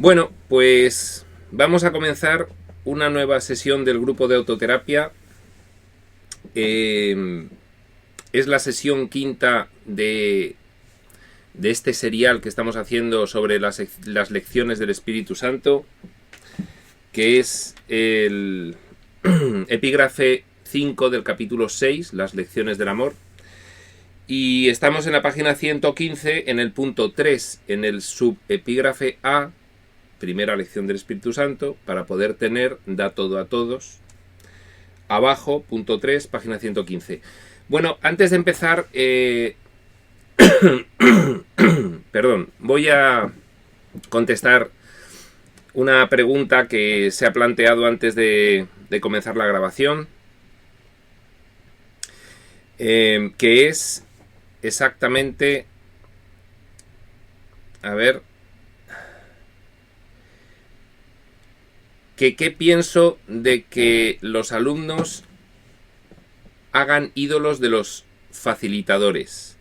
Bueno, pues vamos a comenzar una nueva sesión del grupo de autoterapia. Es la sesión quinta de este serial que estamos haciendo sobre las lecciones del Espíritu Santo, que es el epígrafe 5 del capítulo 6, las lecciones del amor. Y estamos en la página 115, en el punto 3, en el subepígrafe A, primera lección del Espíritu Santo, para poder tener, da todo a todos. Abajo, punto 3, página 115. Bueno, antes de empezar, perdón, voy a contestar una pregunta que se ha planteado antes de comenzar la grabación, que es exactamente, a ver, ¿qué pienso de que los alumnos hagan ídolos de los facilitadores?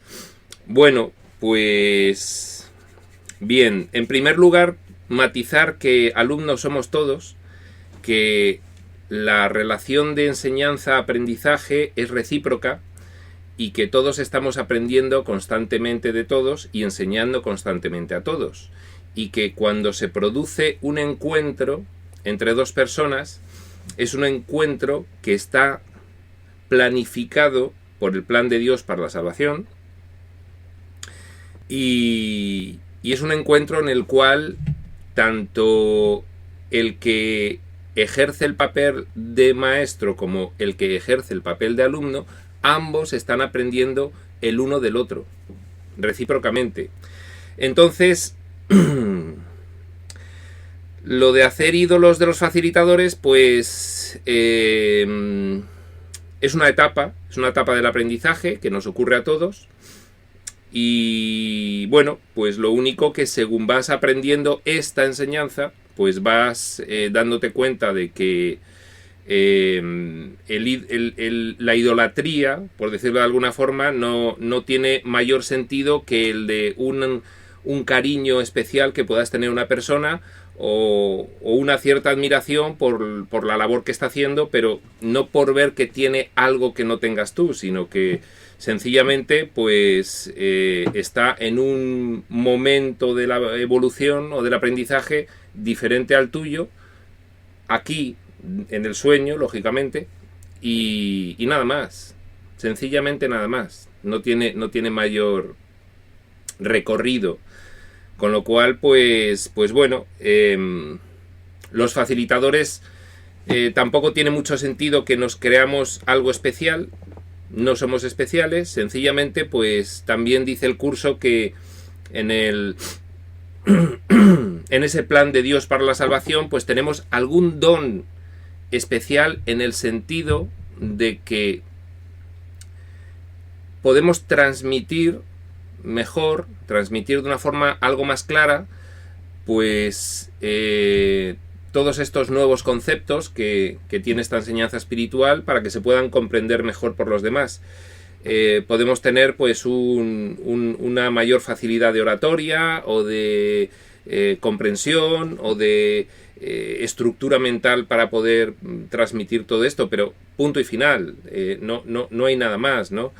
Bueno, pues bien, en primer lugar, matizar que alumnos somos todos, que la relación de enseñanza-aprendizaje es recíproca y que todos estamos aprendiendo constantemente de todos y enseñando constantemente a todos. Y que cuando se produce un encuentro entre dos personas, es un encuentro que está planificado por el plan de Dios para la salvación, y es un encuentro en el cual tanto el que ejerce el papel de maestro como el que ejerce el papel de alumno, ambos están aprendiendo el uno del otro, recíprocamente. Entonces, lo de hacer ídolos de los facilitadores, pues es una etapa del aprendizaje que nos ocurre a todos. Y bueno, pues lo único que según vas aprendiendo esta enseñanza, pues vas dándote cuenta de que la idolatría, por decirlo de alguna forma, no tiene mayor sentido que el de un cariño especial que puedas tener una persona, o una cierta admiración por la labor que está haciendo, pero no por ver que tiene algo que no tengas tú, sino que sencillamente pues está en un momento de la evolución o del aprendizaje diferente al tuyo, aquí en el sueño, lógicamente, y nada más, sencillamente nada más, no tiene mayor recorrido. Con lo cual, pues bueno, los facilitadores tampoco tiene mucho sentido que nos creamos algo especial. No somos especiales, sencillamente, pues también dice el curso que en ese plan de Dios para la salvación, pues tenemos algún don especial en el sentido de que podemos transmitir de una forma algo más clara, pues todos estos nuevos conceptos que tiene esta enseñanza espiritual, para que se puedan comprender mejor por los demás. Podemos tener pues una mayor facilidad de oratoria, o de comprensión, o de estructura mental para poder transmitir todo esto, pero punto y final, no hay nada más, ¿no?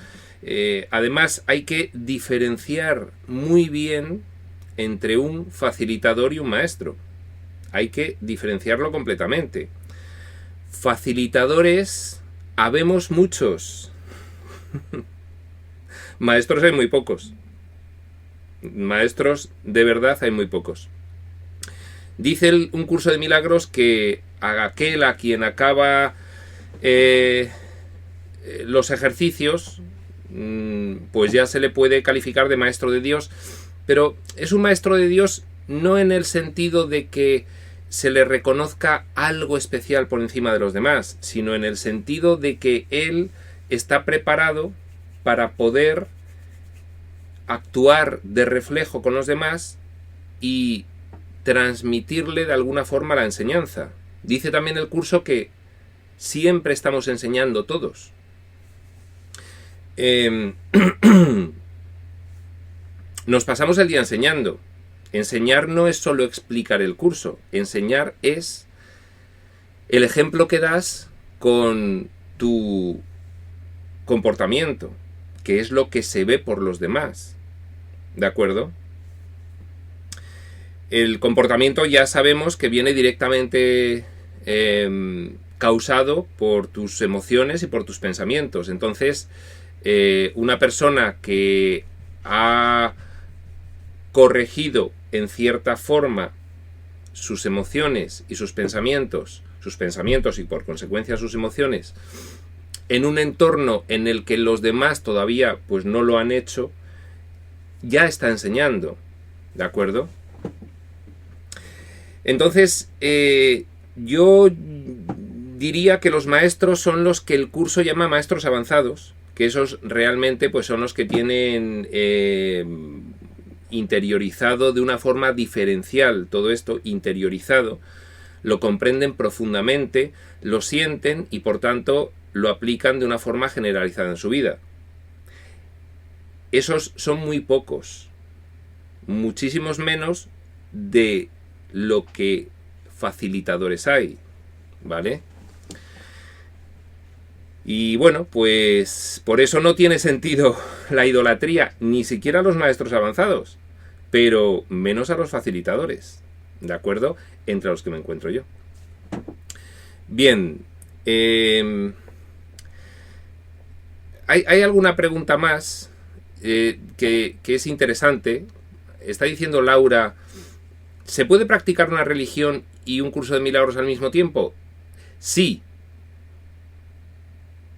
Además, hay que diferenciar muy bien entre un facilitador y un maestro. Hay que diferenciarlo completamente. Facilitadores habemos muchos. Maestros hay muy pocos. Maestros de verdad hay muy pocos. Dice un curso de milagros que aquel a quien acaba los ejercicios, pues ya se le puede calificar de maestro de Dios, pero es un maestro de Dios no en el sentido de que se le reconozca algo especial por encima de los demás, sino en el sentido de que él está preparado para poder actuar de reflejo con los demás y transmitirle de alguna forma la enseñanza. Dice también el curso que siempre estamos enseñando todos. Nos pasamos el día enseñando. Enseñar no es solo explicar el curso. Enseñar es el ejemplo que das con tu comportamiento, que es lo que se ve por los demás. ¿De acuerdo? El comportamiento ya sabemos que viene directamente causado por tus emociones y por tus pensamientos. Entonces, una persona que ha corregido en cierta forma sus emociones y sus pensamientos y por consecuencia sus emociones, en un entorno en el que los demás todavía pues no lo han hecho, ya está enseñando. ¿De acuerdo? Entonces, yo diría que los maestros son los que el curso llama maestros avanzados, que esos realmente pues son los que tienen interiorizado de una forma diferencial todo esto, interiorizado, lo comprenden profundamente, lo sienten y por tanto lo aplican de una forma generalizada en su vida. Esos son muy pocos, muchísimos menos de lo que facilitadores hay, ¿vale? Y bueno, pues por eso no tiene sentido la idolatría, ni siquiera a los maestros avanzados, pero menos a los facilitadores, ¿de acuerdo? Entre los que me encuentro yo. Bien, hay alguna pregunta más que es interesante. Está diciendo Laura, ¿se puede practicar una religión y un curso de milagros al mismo tiempo? Sí,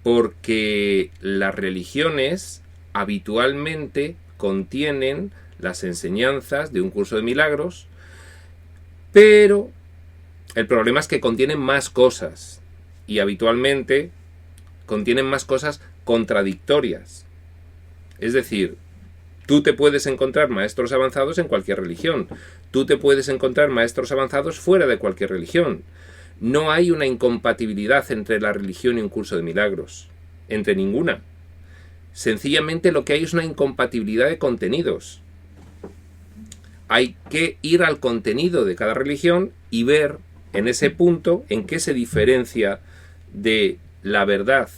porque las religiones habitualmente contienen las enseñanzas de un curso de milagros, pero el problema es que contienen más cosas y habitualmente contienen más cosas contradictorias. Es decir, tú te puedes encontrar maestros avanzados en cualquier religión, tú te puedes encontrar maestros avanzados fuera de cualquier religión. No hay una incompatibilidad entre la religión y un curso de milagros, entre ninguna. Sencillamente lo que hay es una incompatibilidad de contenidos. Hay que ir al contenido de cada religión y ver en ese punto en qué se diferencia de la verdad.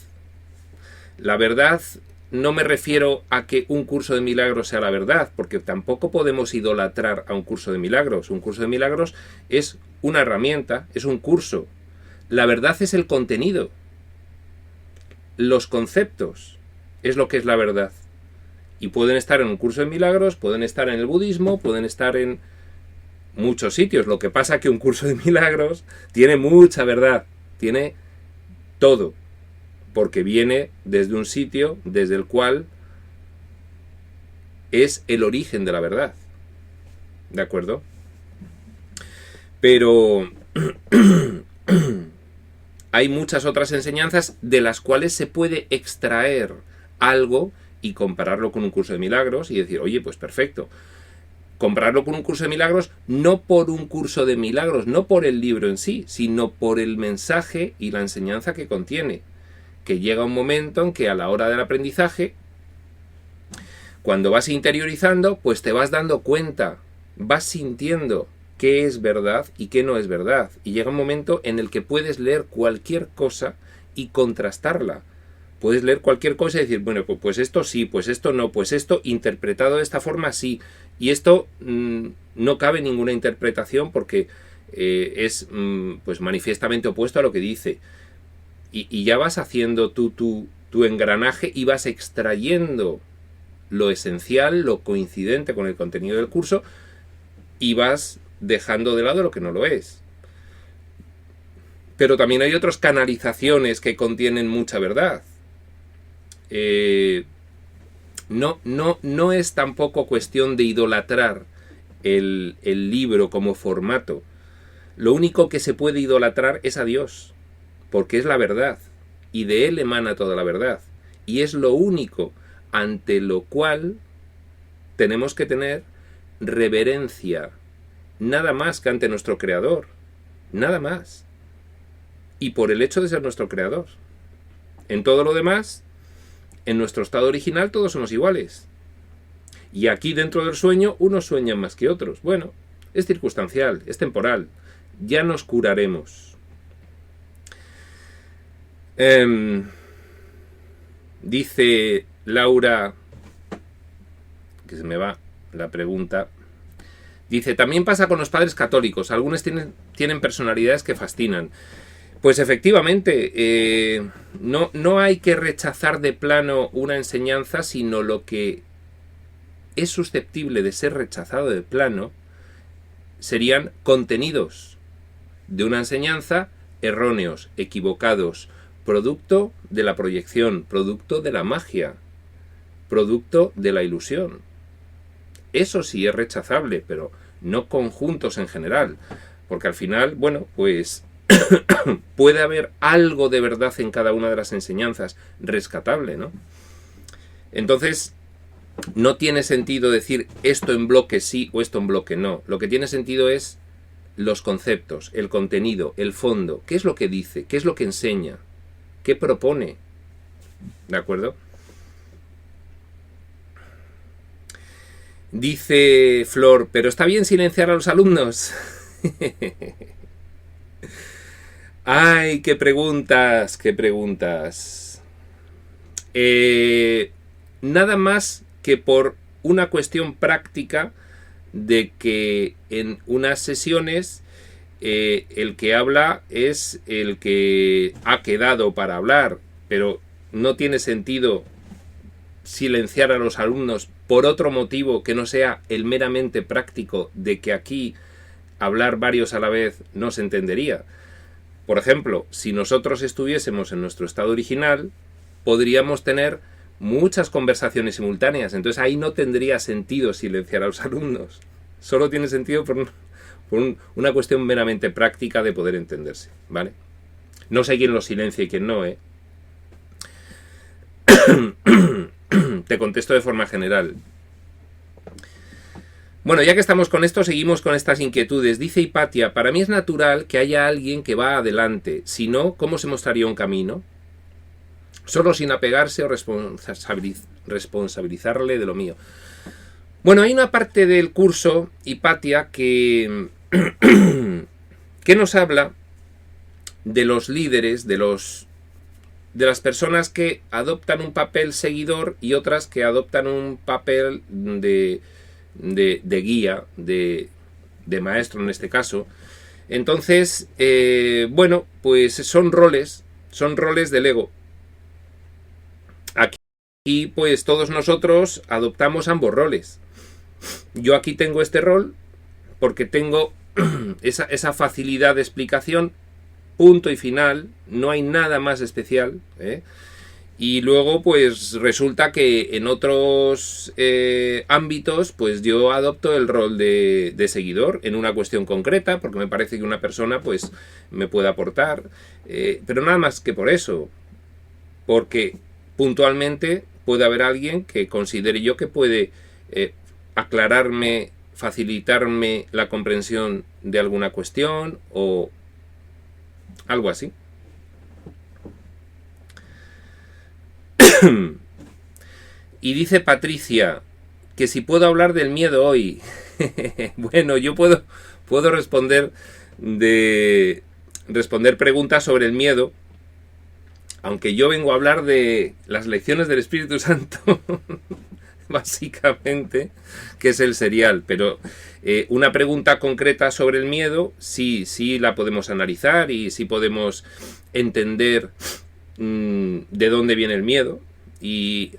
La verdad no me refiero a que un curso de milagros sea la verdad, porque tampoco podemos idolatrar a un curso de milagros. Un curso de milagros es una herramienta, es un curso. La verdad es el contenido. Los conceptos es lo que es la verdad. Y pueden estar en un curso de milagros, pueden estar en el budismo, pueden estar en muchos sitios. Lo que pasa es que un curso de milagros tiene mucha verdad, tiene todo, porque viene desde un sitio desde el cual es el origen de la verdad. ¿De acuerdo? Pero hay muchas otras enseñanzas de las cuales se puede extraer algo y compararlo con un curso de milagros y decir, oye, pues perfecto. Compararlo con un curso de milagros, no por un curso de milagros, no por el libro en sí, sino por el mensaje y la enseñanza que contiene. Que llega un momento en que a la hora del aprendizaje, cuando vas interiorizando, pues te vas dando cuenta, vas sintiendo qué es verdad y qué no es verdad. Y llega un momento en el que puedes leer cualquier cosa y contrastarla. Puedes leer cualquier cosa y decir, bueno, pues esto sí, pues esto no, pues esto interpretado de esta forma sí. Y esto no cabe ninguna interpretación porque es pues manifiestamente opuesto a lo que dice. Y ya vas haciendo tu engranaje y vas extrayendo lo esencial, lo coincidente con el contenido del curso y vas dejando de lado lo que no lo es. Pero también hay otras canalizaciones que contienen mucha verdad. No es tampoco cuestión de idolatrar el libro como formato. Lo único que se puede idolatrar es a Dios, porque es la verdad, y de Él emana toda la verdad. Y es lo único ante lo cual tenemos que tener reverencia, nada más que ante nuestro Creador, nada más. Y por el hecho de ser nuestro Creador. En todo lo demás, en nuestro estado original todos somos iguales. Y aquí dentro del sueño unos sueñan más que otros. Bueno, es circunstancial, es temporal. Ya nos curaremos. Dice Laura, que se me va la pregunta. Dice, también pasa con los padres católicos. Algunos tienen personalidades que fascinan. Pues efectivamente, no hay que rechazar de plano una enseñanza, sino lo que es susceptible de ser rechazado de plano serían contenidos de una enseñanza erróneos, equivocados, producto de la proyección, producto de la magia, producto de la ilusión. Eso sí es rechazable, pero no conjuntos en general, porque al final, bueno, pues puede haber algo de verdad en cada una de las enseñanzas rescatable, ¿no? Entonces, no tiene sentido decir esto en bloque sí o esto en bloque no. Lo que tiene sentido es los conceptos, el contenido, el fondo. ¿Qué es lo que dice? ¿Qué es lo que enseña? ¿Qué propone? ¿De acuerdo? Dice Flor, pero está bien silenciar a los alumnos. ¡Ay, qué preguntas! ¡Qué preguntas! Nada más que por una cuestión práctica de que en unas sesiones el que habla es el que ha quedado para hablar, pero no tiene sentido silenciar a los alumnos por otro motivo que no sea el meramente práctico de que aquí hablar varios a la vez no se entendería. Por ejemplo, si nosotros estuviésemos en nuestro estado original, podríamos tener muchas conversaciones simultáneas, entonces ahí no tendría sentido silenciar a los alumnos. Solo tiene sentido por una cuestión meramente práctica de poder entenderse, ¿vale? No sé quién lo silencia y quién no, ¿eh? Te contesto de forma general. Bueno, ya que estamos con esto, seguimos con estas inquietudes. Dice Hipatia, para mí es natural que haya alguien que va adelante. Si no, ¿cómo se mostraría un camino? Solo sin apegarse o responsabilizarle de lo mío. Bueno, hay una parte del curso, Hipatia, que nos habla de los líderes, de las personas que adoptan un papel seguidor y otras que adoptan un papel de guía, de maestro en este caso. Entonces, bueno, pues son roles del ego. Aquí, pues todos nosotros adoptamos ambos roles. Yo aquí tengo este rol porque tengo esa facilidad de explicación, punto y final, no hay nada más especial, ¿eh? Y luego pues resulta que en otros ámbitos pues yo adopto el rol de seguidor en una cuestión concreta porque me parece que una persona pues me puede aportar, pero nada más que por eso, porque puntualmente puede haber alguien que considere yo que puede aclararme, facilitarme la comprensión de alguna cuestión o algo así. Y dice Patricia que si puedo hablar del miedo hoy. Bueno, yo puedo responder preguntas sobre el miedo, aunque yo vengo a hablar de las lecciones del Espíritu Santo, básicamente, que es el serial, pero una pregunta concreta sobre el miedo sí la podemos analizar y sí podemos entender de dónde viene el miedo y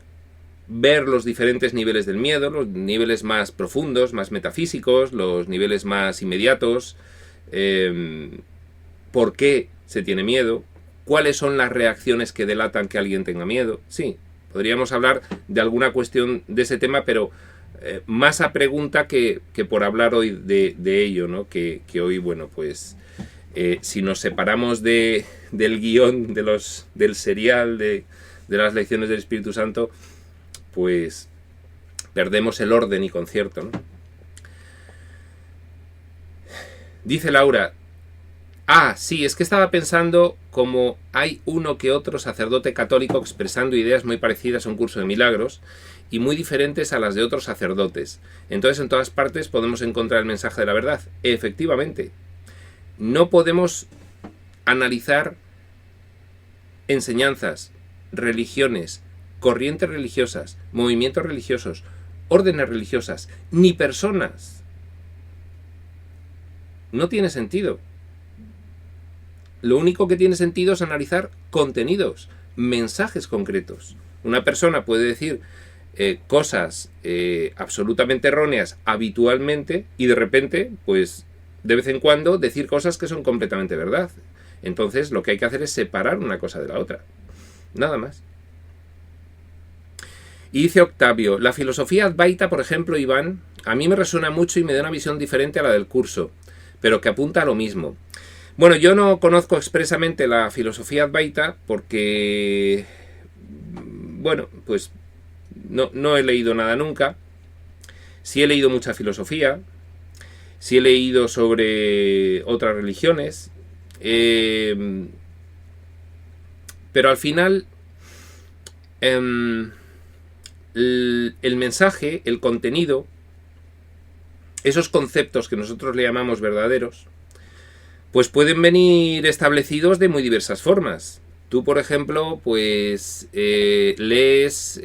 ver los diferentes niveles del miedo, los niveles más profundos, más metafísicos, los niveles más inmediatos, por qué se tiene miedo, cuáles son las reacciones que delatan que alguien tenga miedo. Sí, podríamos hablar de alguna cuestión de ese tema, pero más a pregunta que por hablar hoy de ello, ¿no? Que hoy, bueno, pues si nos separamos del guión, del serial, de las lecciones del Espíritu Santo, pues perdemos el orden y concierto, ¿no? Dice Laura, sí, es que estaba pensando como hay uno que otro sacerdote católico expresando ideas muy parecidas a un curso de milagros y muy diferentes a las de otros sacerdotes. Entonces en todas partes podemos encontrar el mensaje de la verdad. Efectivamente, no podemos analizar enseñanzas, religiones, corrientes religiosas, movimientos religiosos, órdenes religiosas, ni personas. No tiene sentido. Lo único que tiene sentido es analizar contenidos, mensajes concretos. Una persona puede decir cosas absolutamente erróneas habitualmente y de repente, pues de vez en cuando, decir cosas que son completamente verdad. Entonces lo que hay que hacer es separar una cosa de la otra. Nada más. Y dice Octavio, la filosofía advaita, por ejemplo, Iván, a mí me resuena mucho y me da una visión diferente a la del curso, pero que apunta a lo mismo. Bueno, yo no conozco expresamente la filosofía advaita porque, bueno, pues no he leído nada nunca. Sí he leído mucha filosofía, sí he leído sobre otras religiones, pero al final el mensaje, el contenido, esos conceptos que nosotros le llamamos verdaderos, pues pueden venir establecidos de muy diversas formas. Tú, por ejemplo, pues lees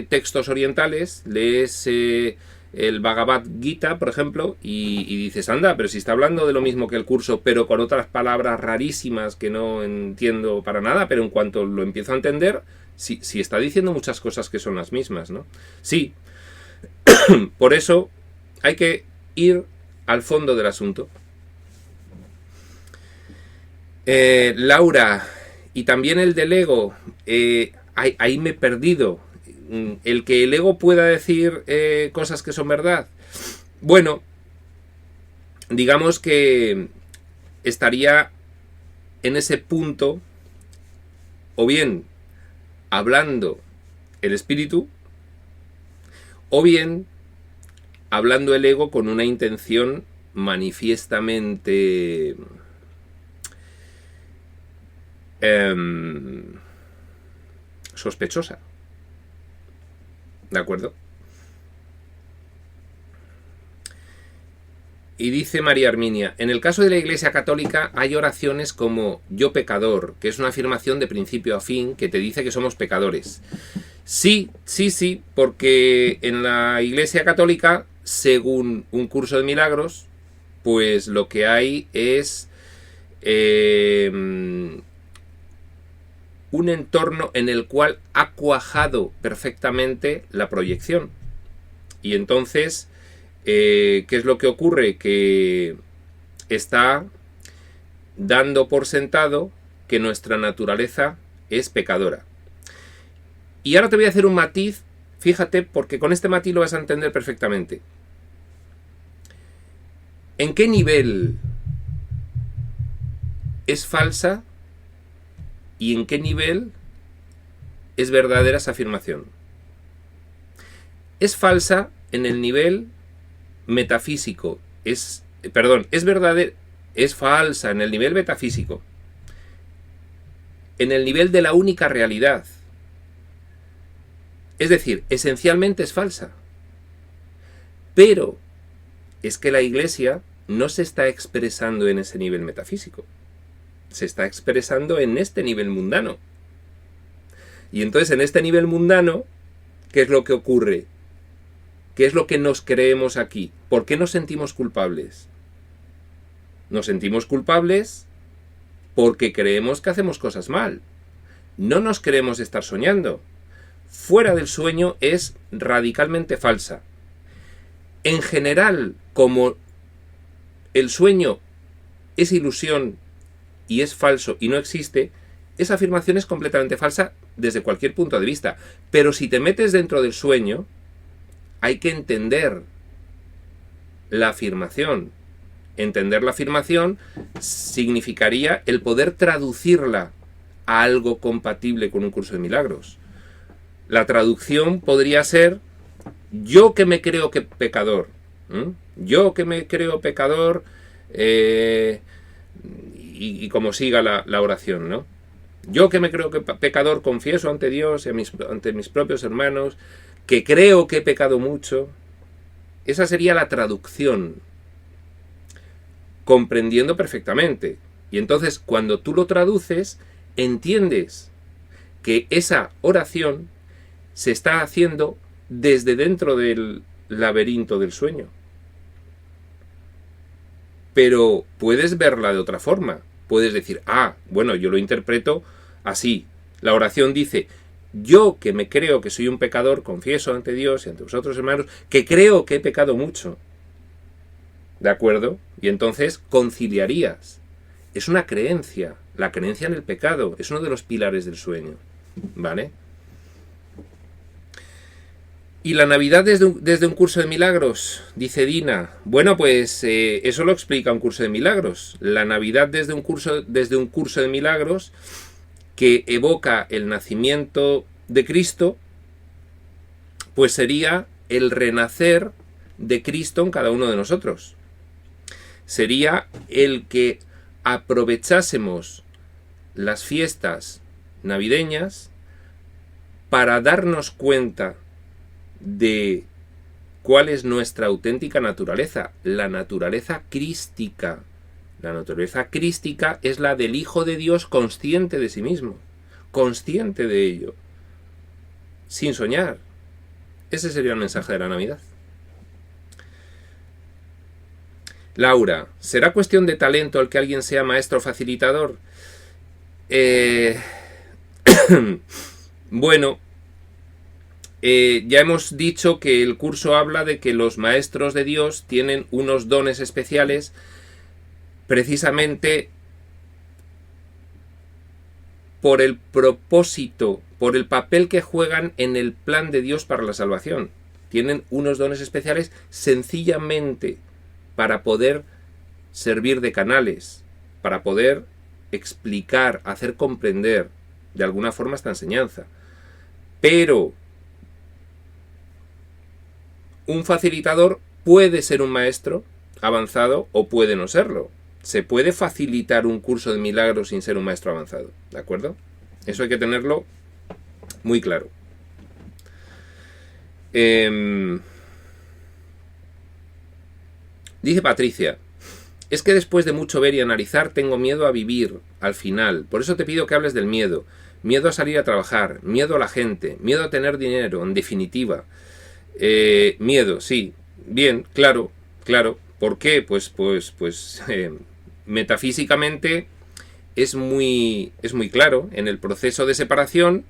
textos orientales, lees el Bhagavad Gita, por ejemplo, y dices, anda, pero si está hablando de lo mismo que el curso, pero con otras palabras rarísimas que no entiendo para nada, pero en cuanto lo empiezo a entender, sí está diciendo muchas cosas que son las mismas, ¿no? Sí, por eso hay que ir al fondo del asunto. Laura, y también el del ego, ahí me he perdido. El que el ego pueda decir cosas que son verdad. Bueno, digamos que estaría en ese punto, o bien hablando el espíritu, o bien hablando el ego con una intención manifiestamente sospechosa. ¿De acuerdo? Y dice María Arminia, en el caso de la Iglesia Católica hay oraciones como yo pecador, que es una afirmación de principio a fin que te dice que somos pecadores. Sí, porque en la Iglesia Católica, según un curso de milagros, pues lo que hay es un entorno en el cual ha cuajado perfectamente la proyección. Y entonces, ¿qué es lo que ocurre? Que está dando por sentado que nuestra naturaleza es pecadora. Y ahora te voy a hacer un matiz, fíjate, porque con este matiz lo vas a entender perfectamente. ¿En qué nivel es falsa y en qué nivel es verdadera esa afirmación? Es falsa en el nivel metafísico, es falsa en el nivel metafísico, en el nivel de la única realidad. Es decir, esencialmente es falsa. Pero es que la Iglesia no se está expresando en ese nivel metafísico. Se está expresando en este nivel mundano. Y entonces en este nivel mundano, ¿qué es lo que ocurre? ¿Qué es lo que nos creemos aquí? ¿Por qué nos sentimos culpables? Nos sentimos culpables porque creemos que hacemos cosas mal. No nos creemos estar soñando. Fuera del sueño es radicalmente falsa. En general, como el sueño es ilusión y es falso y no existe, esa afirmación es completamente falsa desde cualquier punto de vista. Pero si te metes dentro del sueño, hay que entender la afirmación. Entender la afirmación significaría el poder traducirla a algo compatible con un curso de milagros. La traducción podría ser: yo que me creo que pecador, yo que me creo pecador, y como siga la oración, ¿no? Yo que me creo que pecador, confieso ante Dios y ante mis propios hermanos que creo que he pecado mucho. Esa sería la traducción, comprendiendo perfectamente. Y entonces, cuando tú lo traduces, entiendes que esa oración se está haciendo desde dentro del laberinto del sueño. Pero puedes verla de otra forma. Puedes decir, bueno, yo lo interpreto así. La oración dice, yo que me creo que soy un pecador, confieso ante Dios y ante vosotros, hermanos, que creo que he pecado mucho. ¿De acuerdo? Y entonces conciliarías. Es una creencia. La creencia en el pecado es uno de los pilares del sueño. ¿Vale? ¿Y la Navidad desde un curso de milagros? Dice Dina. Bueno, pues eso lo explica un curso de milagros. La Navidad desde un curso de milagros que evoca el nacimiento de Cristo, pues sería el renacer de Cristo en cada uno de nosotros. Sería el que aprovechásemos las fiestas navideñas para darnos cuenta de cuál es nuestra auténtica naturaleza, la naturaleza crística. La naturaleza crística es la del Hijo de Dios consciente de sí mismo, consciente de ello, sin soñar. Ese sería el mensaje de la Navidad. Laura, ¿será cuestión de talento el que alguien sea maestro facilitador? Bueno, ya hemos dicho que el curso habla de que los maestros de Dios tienen unos dones especiales precisamente por el propósito, por el papel que juegan en el plan de Dios para la salvación. Tienen unos dones especiales sencillamente para poder servir de canales, para poder explicar, hacer comprender de alguna forma esta enseñanza. Pero un facilitador puede ser un maestro avanzado o puede no serlo. Se puede facilitar un curso de milagros sin ser un maestro avanzado, ¿de acuerdo? Eso hay que tenerlo muy claro. Dice Patricia, es que después de mucho ver y analizar tengo miedo a vivir al final. Por eso te pido que hables del miedo. Miedo a salir a trabajar, miedo a la gente, miedo a tener dinero, en definitiva. Miedo, sí. Bien, claro. ¿Por qué? Pues metafísicamente es muy claro. En el proceso de separación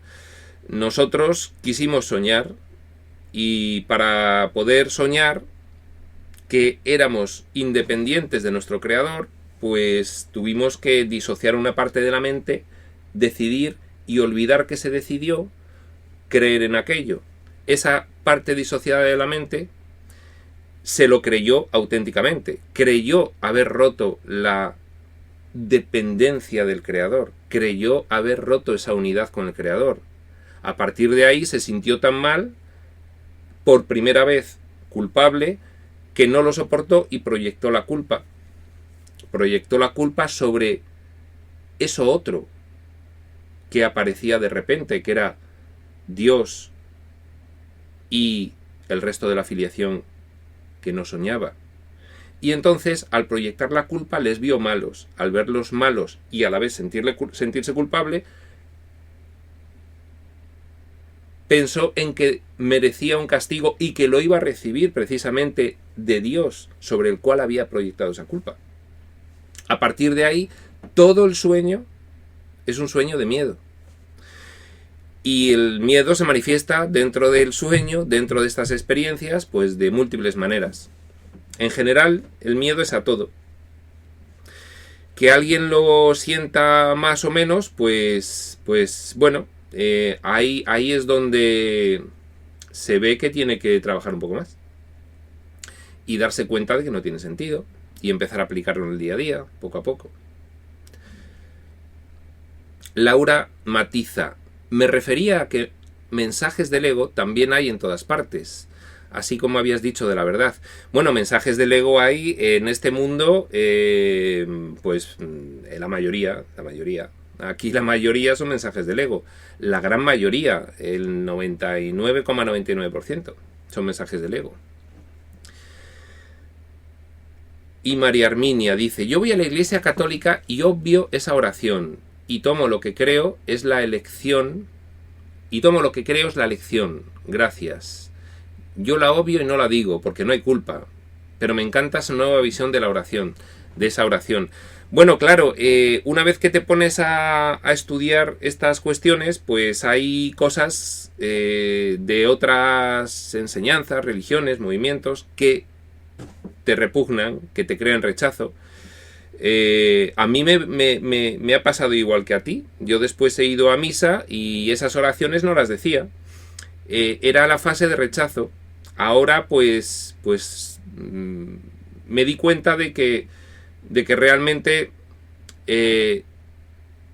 nosotros quisimos soñar y para poder soñar que éramos independientes de nuestro creador, pues tuvimos que disociar una parte de la mente, decidir y olvidar que se decidió, creer en aquello. Esa parte disociada de la mente se lo creyó auténticamente, creyó haber roto la dependencia del creador, creyó haber roto esa unidad con el creador. A partir de ahí se sintió tan mal, por primera vez culpable, que no lo soportó y proyectó la culpa. Proyectó la culpa sobre eso otro que aparecía de repente, que era Dios y el resto de la filiación que no soñaba. Y entonces, al proyectar la culpa, les vio malos. Al verlos malos y a la vez sentirse culpable, pensó en que merecía un castigo y que lo iba a recibir precisamente de Dios, sobre el cual había proyectado esa culpa. A partir de ahí, todo el sueño es un sueño de miedo. Y el miedo se manifiesta dentro del sueño, dentro de estas experiencias, pues de múltiples maneras. En general, el miedo es a todo. Que alguien lo sienta más o menos, pues bueno, ahí es donde se ve que tiene que trabajar un poco más. Y darse cuenta de que no tiene sentido. Y empezar a aplicarlo en el día a día, poco a poco. Laura matiza. Me refería a que mensajes del ego también hay en todas partes, así como habías dicho de la verdad. Bueno, mensajes del ego hay en este mundo, pues la mayoría, Aquí la mayoría son mensajes del ego. La gran mayoría, el 99,99%, son mensajes del ego. Y María Arminia dice, yo voy a la Iglesia Católica y obvio esa oración y tomo lo que creo es la elección gracias. Yo la obvio y no la digo porque no hay culpa, pero me encanta esa nueva visión de la oración, de esa oración. Bueno, claro, una vez que te pones a estudiar estas cuestiones, pues hay cosas de otras enseñanzas, religiones, movimientos que te repugnan, que te crean rechazo. A mí me ha pasado igual que a ti. Yo después he ido a misa y esas oraciones no las decía. Era la fase de rechazo. Ahora pues me di cuenta de que realmente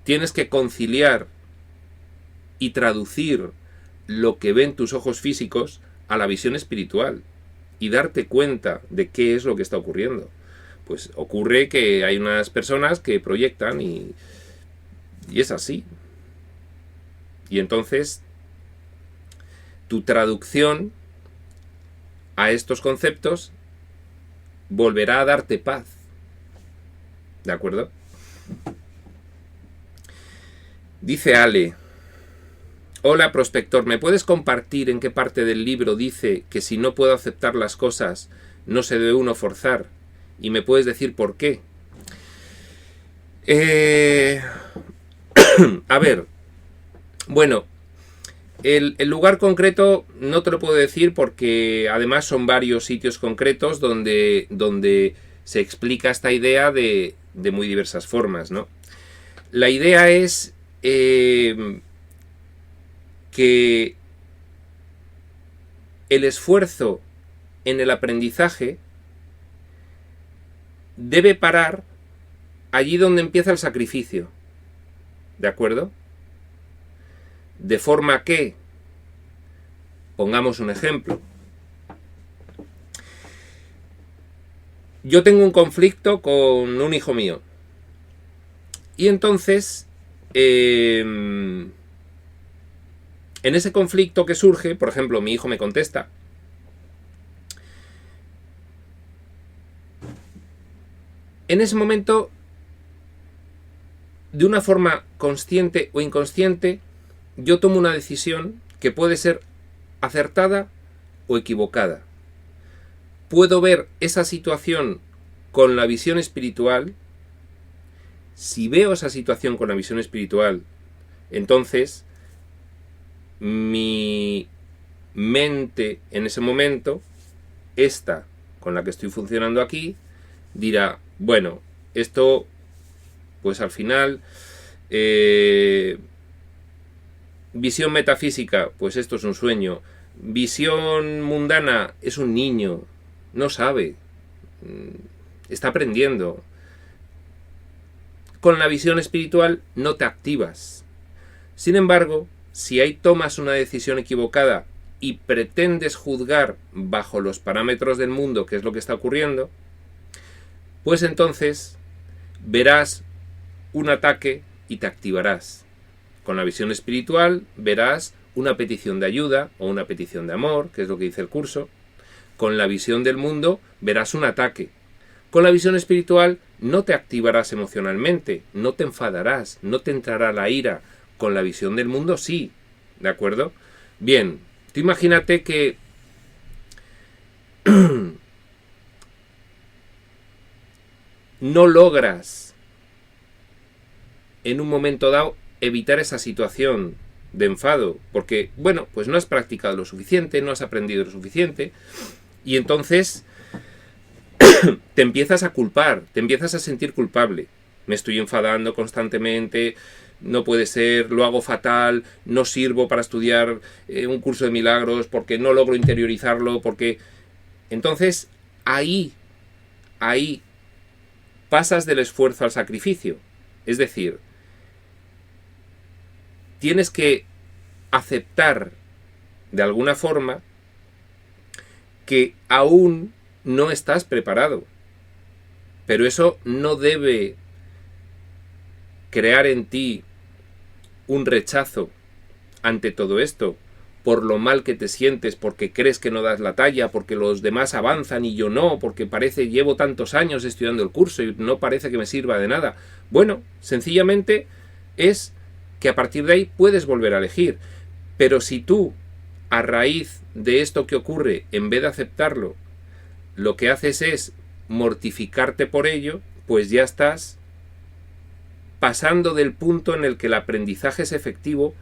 tienes que conciliar y traducir lo que ven tus ojos físicos a la visión espiritual y darte cuenta de qué es lo que está ocurriendo. Pues ocurre que hay unas personas que proyectan y es así. Y entonces tu traducción a estos conceptos volverá a darte paz. ¿De acuerdo? Dice Ale, hola prospector, ¿me puedes compartir en qué parte del libro dice que si no puedo aceptar las cosas no se debe uno forzar? ¿Y me puedes decir por qué? A ver, bueno, el lugar concreto no te lo puedo decir porque además son varios sitios concretos donde se explica esta idea de muy diversas formas, ¿no? La idea es que el esfuerzo en el aprendizaje debe parar allí donde empieza el sacrificio, ¿de acuerdo? De forma que, pongamos un ejemplo, yo tengo un conflicto con un hijo mío y entonces en ese conflicto que surge, por ejemplo, mi hijo me contesta, en ese momento, de una forma consciente o inconsciente, yo tomo una decisión que puede ser acertada o equivocada. Puedo ver esa situación con la visión espiritual. Si veo esa situación con la visión espiritual, entonces mi mente en ese momento, esta con la que estoy funcionando aquí, dirá, bueno, esto pues al final, visión metafísica, pues esto es un sueño. Visión mundana, es un niño, no sabe, está aprendiendo. Con la visión espiritual no te activas. Sin embargo, si ahí tomas una decisión equivocada y pretendes juzgar bajo los parámetros del mundo qué es lo que está ocurriendo, pues entonces verás un ataque y te activarás. Con la visión espiritual verás una petición de ayuda o una petición de amor, que es lo que dice el curso. Con la visión del mundo verás un ataque. Con la visión espiritual no te activarás emocionalmente, no te enfadarás, no te entrará la ira. Con la visión del mundo sí, ¿de acuerdo? Bien, tú imagínate que no logras en un momento dado evitar esa situación de enfado, porque, bueno, pues no has practicado lo suficiente, no has aprendido lo suficiente, y entonces te empiezas a culpar, te empiezas a sentir culpable. Me estoy enfadando constantemente, no puede ser, lo hago fatal, no sirvo para estudiar un curso de milagros porque no logro interiorizarlo, porque... Entonces, ahí pasas del esfuerzo al sacrificio. Es decir, tienes que aceptar de alguna forma que aún no estás preparado. Pero eso no debe crear en ti un rechazo ante todo esto, por lo mal que te sientes, porque crees que no das la talla, porque los demás avanzan y yo no, porque parece llevo tantos años estudiando el curso y no parece que me sirva de nada. Bueno, sencillamente es que a partir de ahí puedes volver a elegir. Pero si tú, a raíz de esto que ocurre, en vez de aceptarlo, lo que haces es mortificarte por ello, pues ya estás pasando del punto en el que el aprendizaje es efectivo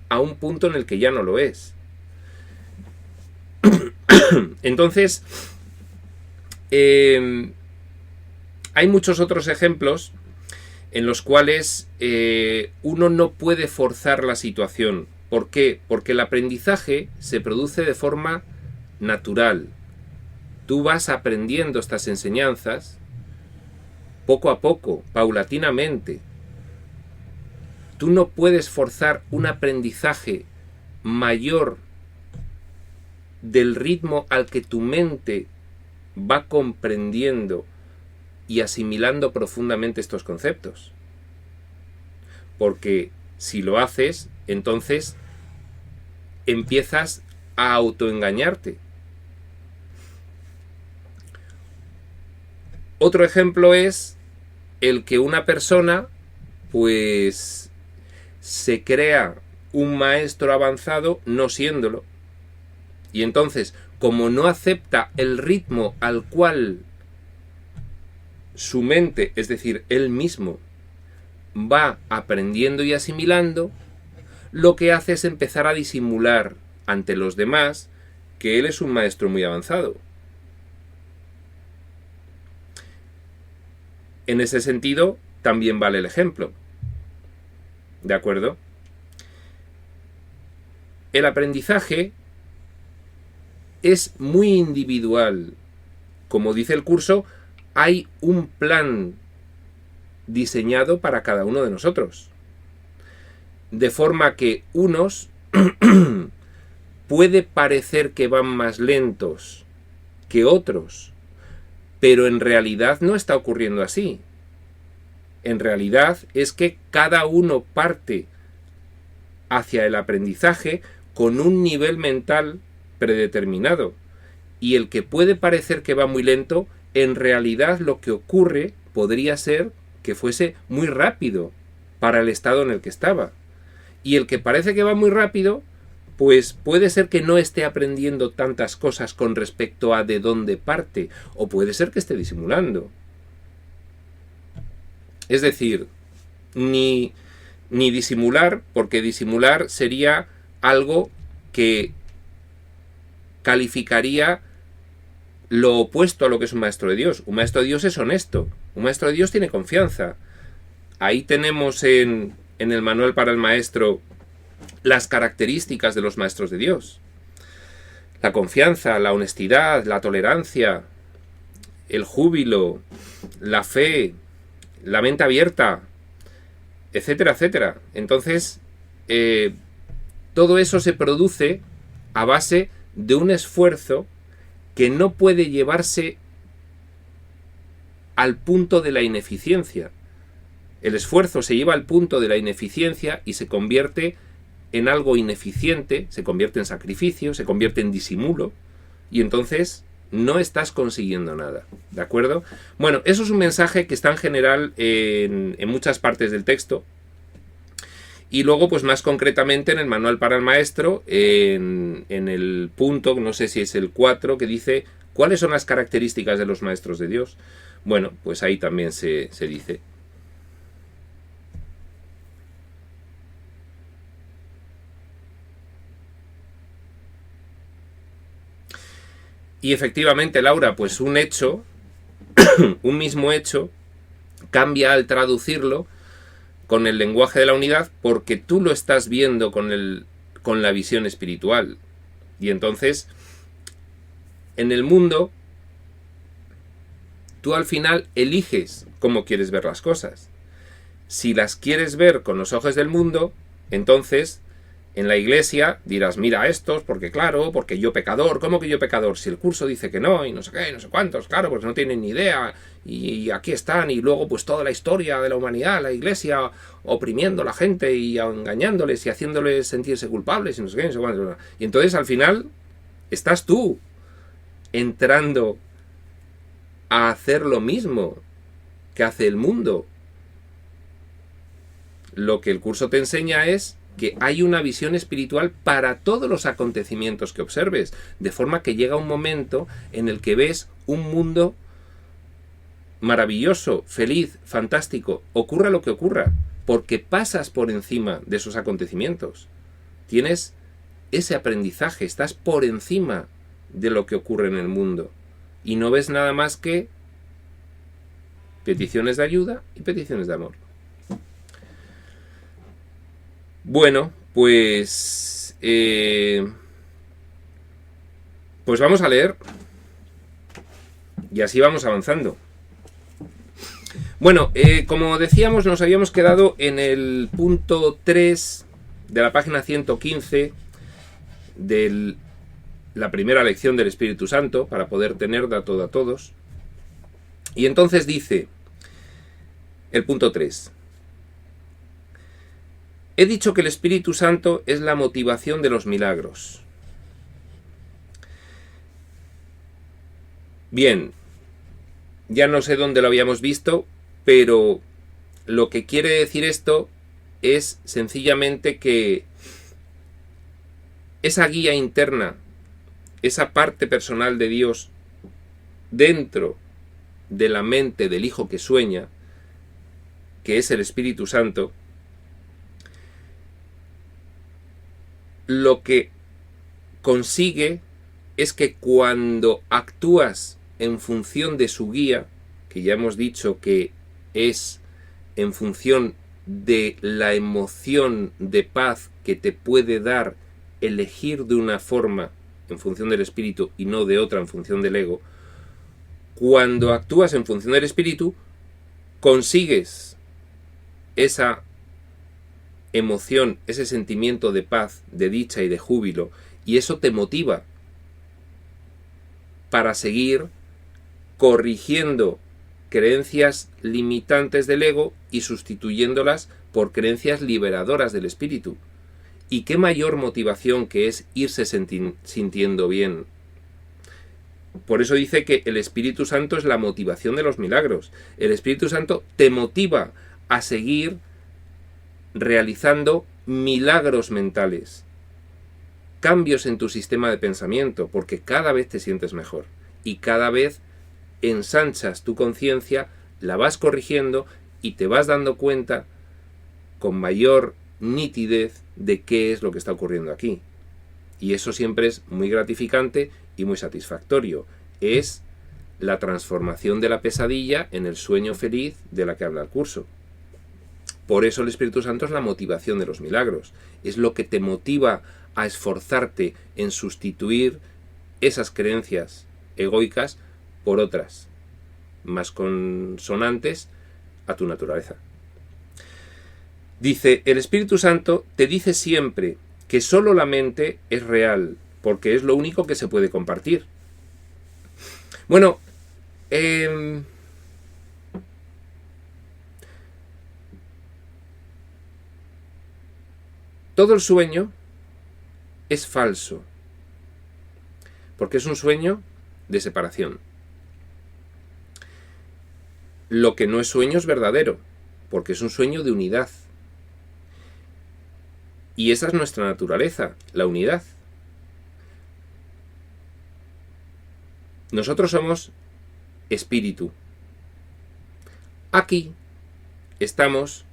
a un punto en el que ya no lo es. Entonces, hay muchos otros ejemplos en los cuales uno no puede forzar la situación. ¿Por qué? Porque el aprendizaje se produce de forma natural. Tú vas aprendiendo estas enseñanzas poco a poco, paulatinamente. Tú no puedes forzar un aprendizaje mayor del ritmo al que tu mente va comprendiendo y asimilando profundamente estos conceptos. Porque si lo haces, entonces empiezas a autoengañarte. Otro ejemplo es el que una persona pues se crea un maestro avanzado no siéndolo. Y entonces, como no acepta el ritmo al cual su mente, es decir, él mismo, va aprendiendo y asimilando, lo que hace es empezar a disimular ante los demás que él es un maestro muy avanzado. En ese sentido, también vale el ejemplo. ¿De acuerdo? El aprendizaje es muy individual. Como dice el curso, hay un plan diseñado para cada uno de nosotros. De forma que unos puede parecer que van más lentos que otros, pero en realidad no está ocurriendo así. En realidad es que cada uno parte hacia el aprendizaje con un nivel mental predeterminado. Y el que puede parecer que va muy lento, en realidad lo que ocurre podría ser que fuese muy rápido para el estado en el que estaba. Y el que parece que va muy rápido, pues puede ser que no esté aprendiendo tantas cosas con respecto a de dónde parte, o puede ser que esté disimulando. Es decir, ni disimular, porque disimular sería algo que calificaría lo opuesto a lo que es un maestro de Dios. Un maestro de Dios es honesto, un maestro de Dios tiene confianza. Ahí tenemos en el manual para el maestro las características de los maestros de Dios. La confianza, la honestidad, la tolerancia, el júbilo, la fe, la mente abierta, etcétera, etcétera. Entonces, todo eso se produce a base de un esfuerzo que no puede llevarse al punto de la ineficiencia. El esfuerzo se lleva al punto de la ineficiencia y se convierte en algo ineficiente, se convierte en sacrificio, se convierte en disimulo, y entonces no estás consiguiendo nada, ¿de acuerdo? Bueno, eso es un mensaje que está en general en muchas partes del texto. Y luego, pues más concretamente en el manual para el maestro, en el punto, no sé si es el 4, que dice ¿cuáles son las características de los maestros de Dios? Bueno, pues ahí también se dice. Y efectivamente, Laura, pues un hecho, un mismo hecho, cambia al traducirlo con el lenguaje de la unidad porque tú lo estás viendo con la visión espiritual. Y entonces, en el mundo, tú al final eliges cómo quieres ver las cosas. Si las quieres ver con los ojos del mundo, entonces En la iglesia dirás, mira a estos, porque claro, porque yo pecador. ¿Cómo que yo pecador? Si el curso dice que no, y no sé qué, no sé cuántos, claro, pues no tienen ni idea, y aquí están, y luego pues toda la historia de la humanidad, la iglesia oprimiendo a la gente y engañándoles y haciéndoles sentirse culpables, y no sé qué, no sé cuántos. Y entonces al final estás tú entrando a hacer lo mismo que hace el mundo. Lo que el curso te enseña es que hay una visión espiritual para todos los acontecimientos que observes, de forma que llega un momento en el que ves un mundo maravilloso, feliz, fantástico, ocurra lo que ocurra, porque pasas por encima de esos acontecimientos. Tienes ese aprendizaje, estás por encima de lo que ocurre en el mundo y no ves nada más que peticiones de ayuda y peticiones de amor. Bueno, pues vamos a leer y así vamos avanzando. Bueno, como decíamos, nos habíamos quedado en el punto 3 de la página 115 de la primera lección del Espíritu Santo, para poder tener dato a todos. Y entonces dice el punto 3. He dicho que el Espíritu Santo es la motivación de los milagros. Bien, ya no sé dónde lo habíamos visto, pero lo que quiere decir esto es sencillamente que esa guía interna, esa parte personal de Dios dentro de la mente del Hijo que sueña, que es el Espíritu Santo, lo que consigue es que cuando actúas en función de su guía, que ya hemos dicho que es en función de la emoción de paz que te puede dar elegir de una forma en función del espíritu y no de otra en función del ego, cuando actúas en función del espíritu, consigues esa emoción, ese sentimiento de paz, de dicha y de júbilo, y eso te motiva para seguir corrigiendo creencias limitantes del ego y sustituyéndolas por creencias liberadoras del espíritu. ¿Y qué mayor motivación que es irse sintiendo bien? Por eso dice que el Espíritu Santo es la motivación de los milagros. El Espíritu Santo te motiva a seguir realizando milagros mentales, cambios en tu sistema de pensamiento, porque cada vez te sientes mejor y cada vez ensanchas tu conciencia, la vas corrigiendo y te vas dando cuenta con mayor nitidez de qué es lo que está ocurriendo aquí. Y eso siempre es muy gratificante y muy satisfactorio. Es la transformación de la pesadilla en el sueño feliz de la que habla el curso. Por eso el Espíritu Santo es la motivación de los milagros. Es lo que te motiva a esforzarte en sustituir esas creencias egoicas por otras, más consonantes a tu naturaleza. Dice, el Espíritu Santo te dice siempre que solo la mente es real, porque es lo único que se puede compartir. Bueno, todo el sueño es falso, porque es un sueño de separación. Lo que no es sueño es verdadero, porque es un sueño de unidad. Y esa es nuestra naturaleza, la unidad. Nosotros somos espíritu. Aquí estamos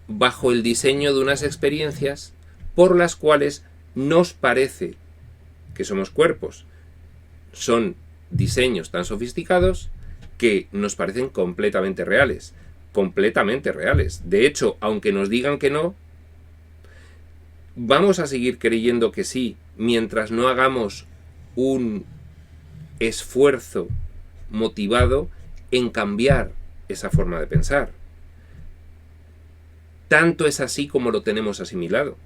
bajo el diseño de unas experiencias por las cuales nos parece que somos cuerpos. Son diseños tan sofisticados que nos parecen completamente reales. Completamente reales. De hecho, aunque nos digan que no, vamos a seguir creyendo que sí, mientras no hagamos un esfuerzo motivado en cambiar esa forma de pensar. Tanto es así como lo tenemos asimilado.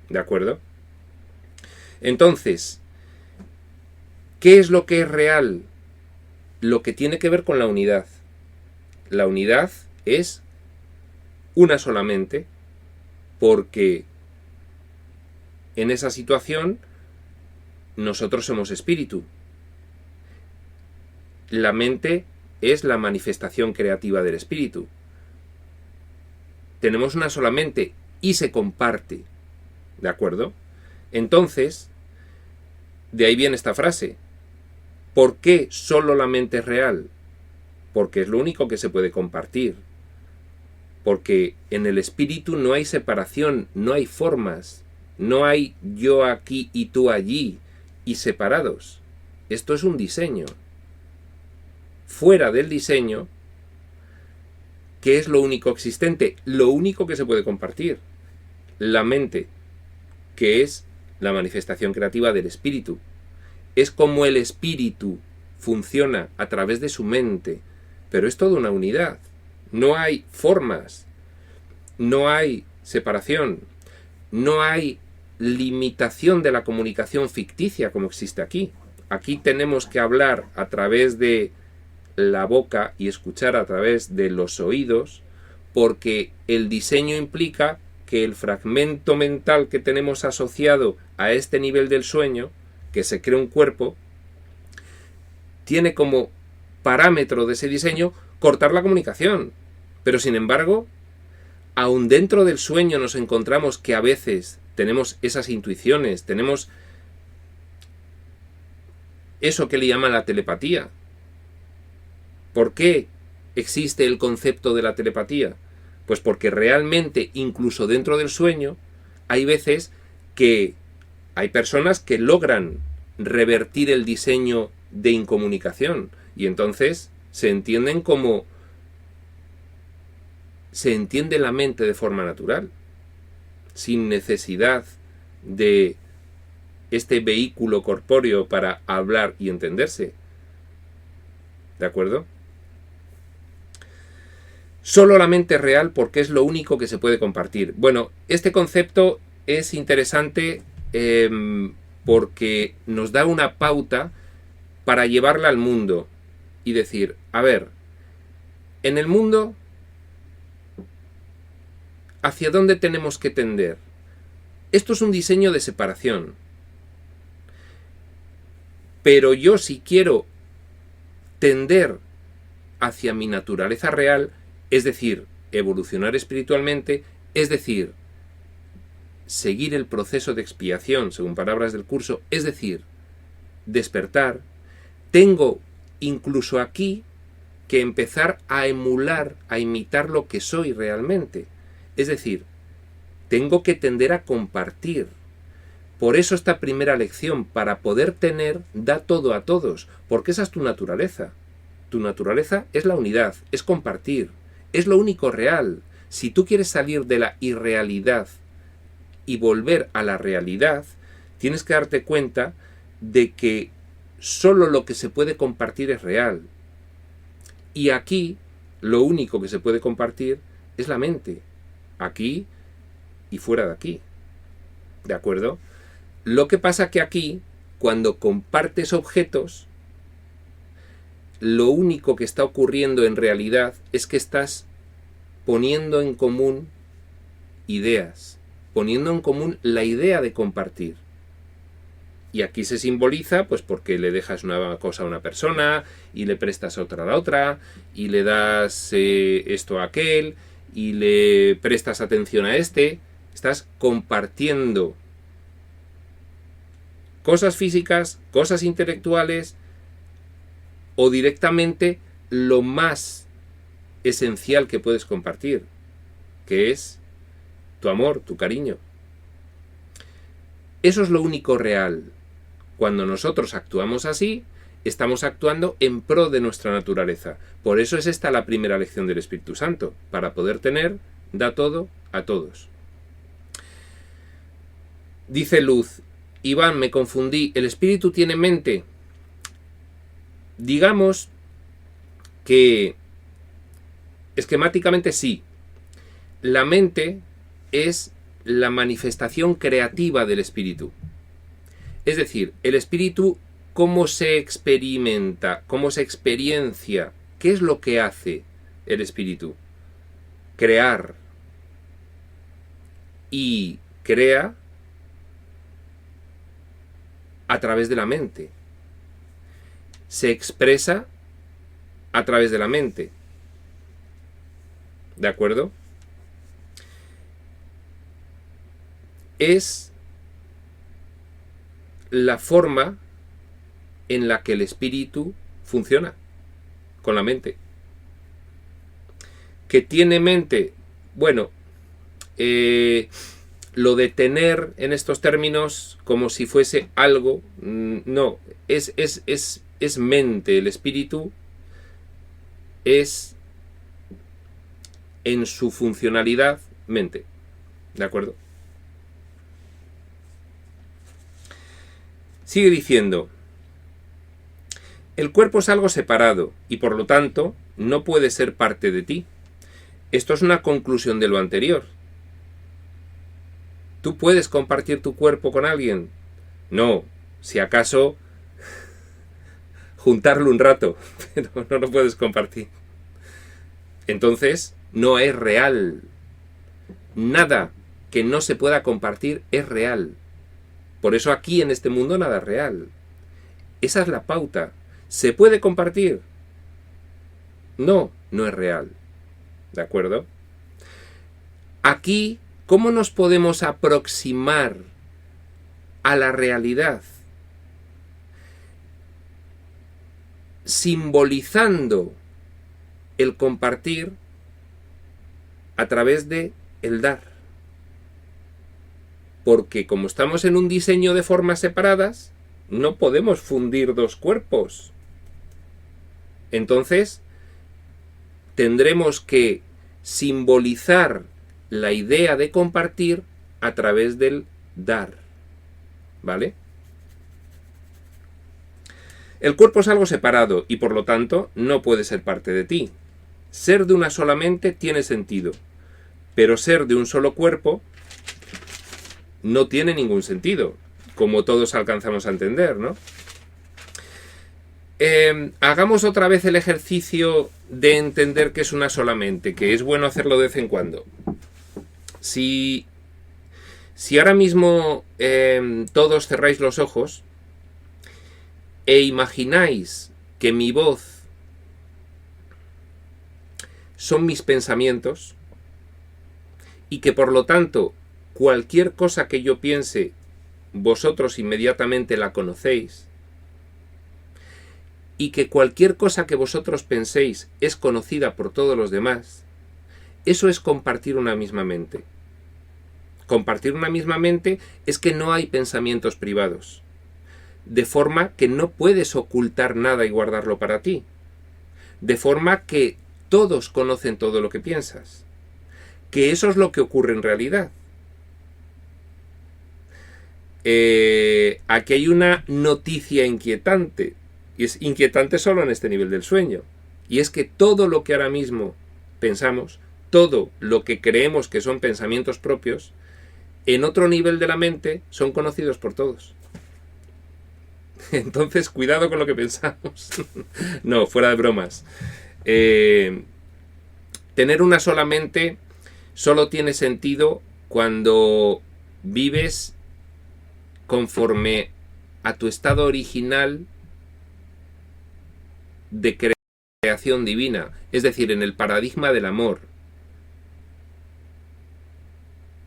¿De acuerdo? Entonces, ¿qué es lo que es real? Lo que tiene que ver con la unidad. La unidad es una solamente, porque en esa situación nosotros somos espíritu. La mente es la manifestación creativa del espíritu. Tenemos una sola mente y se comparte. ¿De acuerdo? Entonces, de ahí viene esta frase. ¿Por qué solo la mente es real? Porque es lo único que se puede compartir. Porque en el espíritu no hay separación, no hay formas, no hay yo aquí y tú allí y separados. Esto es un diseño. Fuera del diseño, ¿qué es lo único existente? Lo único que se puede compartir. La mente, que es la manifestación creativa del espíritu. Es como el espíritu funciona a través de su mente, pero es toda una unidad. No hay formas, no hay separación, no hay limitación de la comunicación ficticia como existe aquí. Aquí tenemos que hablar a través de la boca y escuchar a través de los oídos, porque el diseño implica que el fragmento mental que tenemos asociado a este nivel del sueño, que se crea un cuerpo, tiene como parámetro de ese diseño cortar la comunicación. Pero sin embargo, aun dentro del sueño nos encontramos que a veces tenemos esas intuiciones, tenemos eso que le llaman la telepatía. ¿Por qué existe el concepto de la telepatía? Pues porque realmente, incluso dentro del sueño, hay veces que hay personas que logran revertir el diseño de incomunicación y entonces se entienden como se entiende la mente de forma natural, sin necesidad de este vehículo corpóreo para hablar y entenderse. ¿De acuerdo? Solo la mente es real porque es lo único que se puede compartir. Bueno, este concepto es interesante porque nos da una pauta para llevarla al mundo y decir, a ver, en el mundo, ¿hacia dónde tenemos que tender? Esto es un diseño de separación. Pero yo, si quiero tender hacia mi naturaleza real, es decir, evolucionar espiritualmente, es decir, seguir el proceso de expiación, según palabras del curso, es decir, despertar, tengo incluso aquí que empezar a emular, a imitar lo que soy realmente. Es decir, tengo que tender a compartir. Por eso esta primera lección, para poder tener, da todo a todos, porque esa es tu naturaleza. Tu naturaleza es la unidad, es compartir, es lo único real. Si tú quieres salir de la irrealidad y volver a la realidad, tienes que darte cuenta de que solo lo que se puede compartir es real. Y aquí, lo único que se puede compartir es la mente. Aquí y fuera de aquí. ¿De acuerdo? Lo que pasa que aquí, cuando compartes objetos, lo único que está ocurriendo en realidad es que estás poniendo en común ideas, poniendo en común la idea de compartir. Y aquí se simboliza, pues porque le dejas una cosa a una persona, y le prestas otra a la otra, y le das esto a aquel, y le prestas atención a este. Estás compartiendo cosas físicas, cosas intelectuales, o directamente lo más esencial que puedes compartir, que es tu amor, tu cariño. Eso es lo único real. Cuando nosotros actuamos así, estamos actuando en pro de nuestra naturaleza. Por eso es esta la primera lección del Espíritu Santo. Para poder tener, da todo a todos. Dice Luz, Iván, me confundí, ¿el espíritu tiene mente? Digamos que esquemáticamente sí. La mente es la manifestación creativa del espíritu. Es decir, el espíritu, ¿cómo se experimenta? ¿Cómo se experiencia? ¿Qué es lo que hace el espíritu? Crear. Y crea a través de la mente. Se expresa a través de la mente. ¿De acuerdo? Es la forma en la que el espíritu funciona con la mente. ¿Que tiene mente? Bueno, lo de tener en estos términos como si fuese algo, no, es mente. El espíritu es en su funcionalidad mente. ¿De acuerdo? Sigue diciendo, el cuerpo es algo separado y por lo tanto no puede ser parte de ti. Esto es una conclusión de lo anterior. ¿Tú puedes compartir tu cuerpo con alguien? No, si acaso juntarlo un rato, pero no lo puedes compartir. Entonces, no es real. Nada que no se pueda compartir es real. Por eso aquí en este mundo nada es real. Esa es la pauta. ¿Se puede compartir? No, no es real. ¿De acuerdo? Aquí, ¿cómo nos podemos aproximar a la realidad? Simbolizando el compartir a través de el dar. Porque como estamos en un diseño de formas separadas, no podemos fundir dos cuerpos. Entonces, tendremos que simbolizar la idea de compartir a través del dar. ¿Vale? El cuerpo es algo separado y por lo tanto no puede ser parte de ti. Ser de una sola mente tiene sentido, pero ser de un solo cuerpo no tiene ningún sentido, como todos alcanzamos a entender, ¿no? Hagamos otra vez el ejercicio de entender que es una sola mente, que es bueno hacerlo de vez en cuando. Si ahora mismo todos cerráis los ojos e imagináis que mi voz son mis pensamientos y que por lo tanto cualquier cosa que yo piense, vosotros inmediatamente la conocéis, y que cualquier cosa que vosotros penséis es conocida por todos los demás, eso es compartir una misma mente. Compartir una misma mente es que no hay pensamientos privados, de forma que no puedes ocultar nada y guardarlo para ti, de forma que todos conocen todo lo que piensas, que eso es lo que ocurre en realidad. Aquí hay una noticia inquietante, y es inquietante solo en este nivel del sueño, y es que todo lo que ahora mismo pensamos, todo lo que creemos que son pensamientos propios, en otro nivel de la mente son conocidos por todos. Entonces, cuidado con lo que pensamos. No, fuera de bromas. Tener una sola mente solo tiene sentido cuando vives conforme a tu estado original de creación divina, es decir, en el paradigma del amor.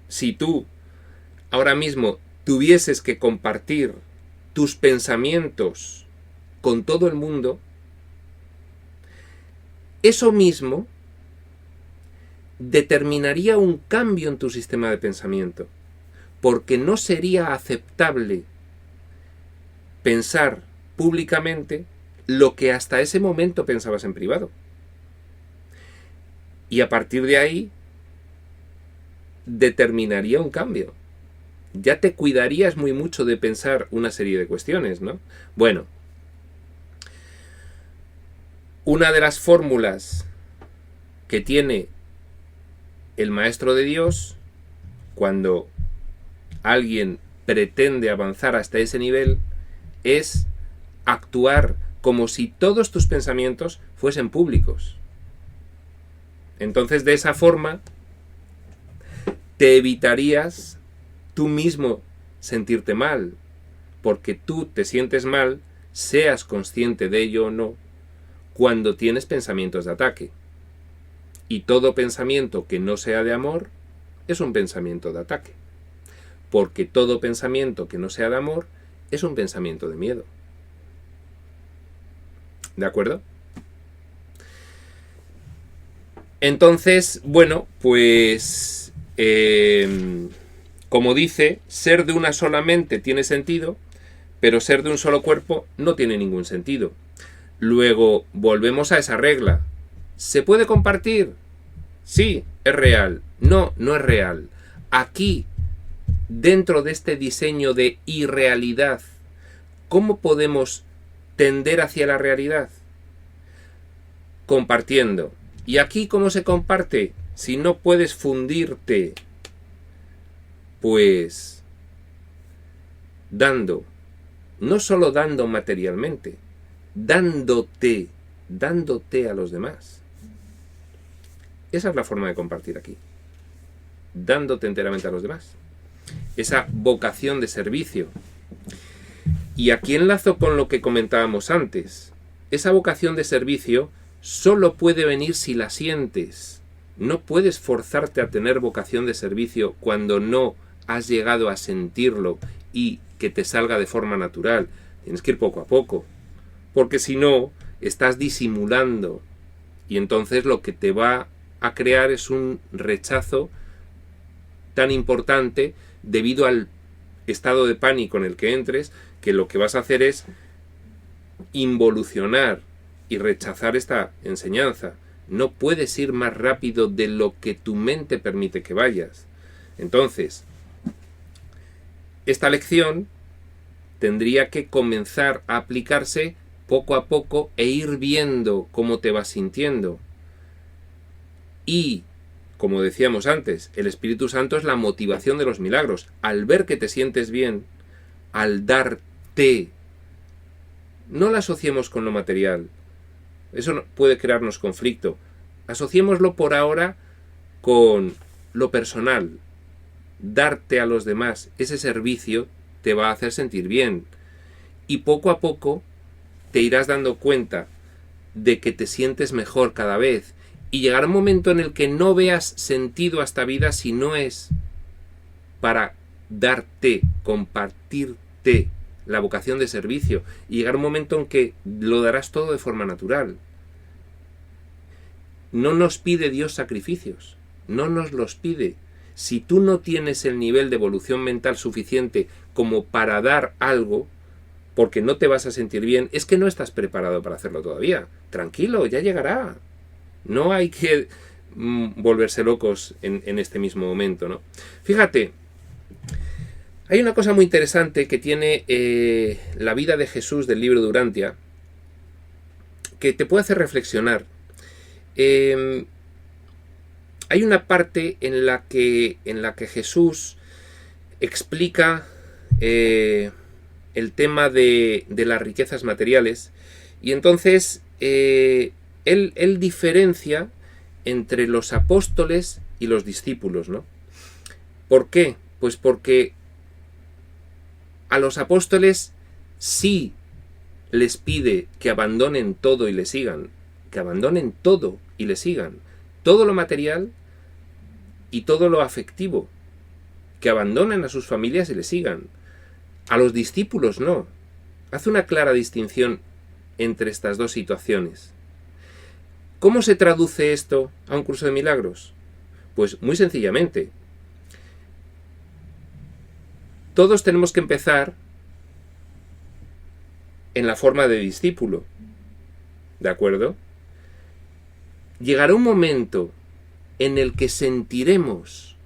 Si tú ahora mismo tuvieses que compartir tus pensamientos con todo el mundo, eso mismo determinaría un cambio en tu sistema de pensamiento, porque no sería aceptable pensar públicamente lo que hasta ese momento pensabas en privado. Y a partir de ahí determinaría un cambio. Ya te cuidarías muy mucho de pensar una serie de cuestiones, ¿no? Bueno, una de las fórmulas que tiene el Maestro de Dios cuando alguien pretende avanzar hasta ese nivel es actuar como si todos tus pensamientos fuesen públicos. Entonces, de esa forma, te evitarías tú mismo sentirte mal, porque tú te sientes mal, seas consciente de ello o no, cuando tienes pensamientos de ataque. Y todo pensamiento que no sea de amor es un pensamiento de ataque, porque todo pensamiento que no sea de amor es un pensamiento de miedo. ¿De acuerdo? Entonces, bueno, pues como dice, ser de una sola mente tiene sentido, pero ser de un solo cuerpo no tiene ningún sentido. Luego, volvemos a esa regla. ¿Se puede compartir? Sí, es real. No, no es real. Aquí, dentro de este diseño de irrealidad, ¿cómo podemos tender hacia la realidad? Compartiendo. ¿Y aquí cómo se comparte? Si no puedes fundirte, pues dando. No solo dando materialmente, dándote a los demás. Esa es la forma de compartir aquí. Dándote enteramente a los demás. Esa vocación de servicio. Y aquí enlazo con lo que comentábamos antes. Esa vocación de servicio solo puede venir si la sientes. No puedes forzarte a tener vocación de servicio cuando no has llegado a sentirlo y que te salga de forma natural. Tienes que ir poco a poco. Porque si no, estás disimulando. Y entonces lo que te va a crear es un rechazo tan importante debido al estado de pánico en el que entres, que lo que vas a hacer es involucionar y rechazar esta enseñanza. No puedes ir más rápido de lo que tu mente permite que vayas. Entonces, esta lección tendría que comenzar a aplicarse poco a poco e ir viendo cómo te vas sintiendo. Y, como decíamos antes, el Espíritu Santo es la motivación de los milagros. Al ver que te sientes bien, al darte, no la asociemos con lo material. Eso puede crearnos conflicto. Asociémoslo por ahora con lo personal. Darte a los demás ese servicio te va a hacer sentir bien. Y poco a poco te irás dando cuenta de que te sientes mejor cada vez. Y llegará un momento en el que no veas sentido a esta vida si no es para darte, compartirte, la vocación de servicio. Y llegará un momento en que lo darás todo de forma natural. No nos pide Dios sacrificios. No nos los pide. Si tú no tienes el nivel de evolución mental suficiente como para dar algo, porque no te vas a sentir bien, es que no estás preparado para hacerlo todavía. Tranquilo, ya llegará. No hay que volverse locos en este mismo momento, ¿no? Fíjate, hay una cosa muy interesante que tiene la vida de Jesús del libro de Urantia, que te puede hacer reflexionar. Hay una parte en la que Jesús explica el tema de las riquezas materiales, y entonces él diferencia entre los apóstoles y los discípulos, ¿no? ¿Por qué? Pues porque a los apóstoles sí les pide que abandonen todo y le sigan, que abandonen todo y le sigan, todo lo material y todo lo afectivo, que abandonen a sus familias y le sigan. A los discípulos no. Hace una clara distinción entre estas dos situaciones. ¿Cómo se traduce esto a un curso de milagros? Pues muy sencillamente. Todos tenemos que empezar en la forma de discípulo. ¿De acuerdo? Llegará un momento en el que sentiremos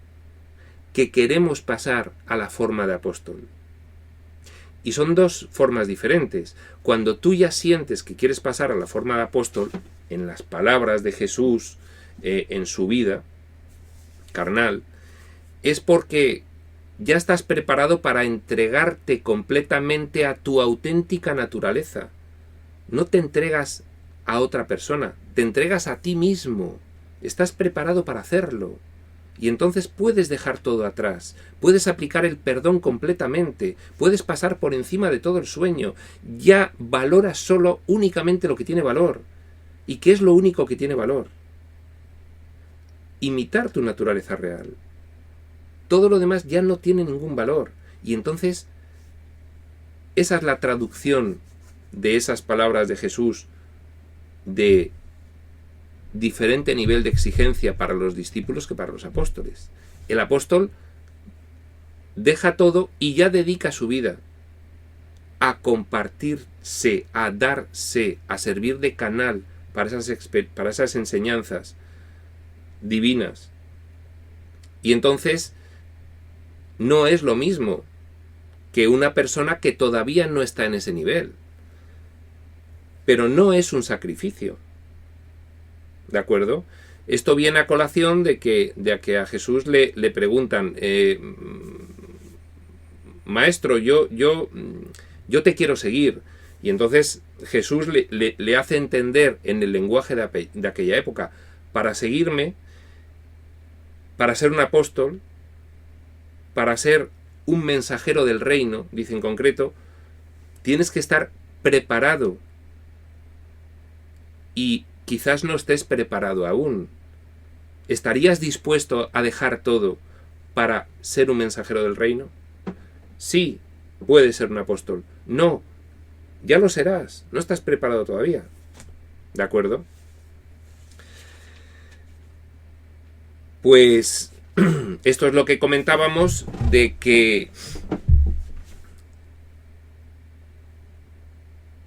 que queremos pasar a la forma de apóstol. Y son dos formas diferentes. Cuando tú ya sientes que quieres pasar a la forma de apóstol, en las palabras de Jesús, en su vida carnal, es porque ya estás preparado para entregarte completamente a tu auténtica naturaleza. No te entregas a otra persona, te entregas a ti mismo. Estás preparado para hacerlo. Y entonces puedes dejar todo atrás, puedes aplicar el perdón completamente, puedes pasar por encima de todo el sueño. Ya valoras solo únicamente lo que tiene valor. ¿Y qué es lo único que tiene valor? Imitar tu naturaleza real. Todo lo demás ya no tiene ningún valor. Y entonces, esa es la traducción de esas palabras de Jesús, de diferente nivel de exigencia para los discípulos que para los apóstoles. El apóstol deja todo y ya dedica su vida a compartirse, a darse, a servir de canal para esas enseñanzas divinas. Y entonces no es lo mismo que una persona que todavía no está en ese nivel. Pero no es un sacrificio. ¿De acuerdo? Esto viene a colación de que a Jesús le preguntan, Maestro, yo te quiero seguir. Y entonces Jesús le hace entender en el lenguaje de aquella época, para seguirme, para ser un apóstol, para ser un mensajero del reino, dice en concreto, tienes que estar preparado. Y quizás no estés preparado aún. ¿Estarías dispuesto a dejar todo para ser un mensajero del reino? Sí, puedes ser un apóstol. No, ya lo serás. No estás preparado todavía. ¿De acuerdo? Pues esto es lo que comentábamos, de que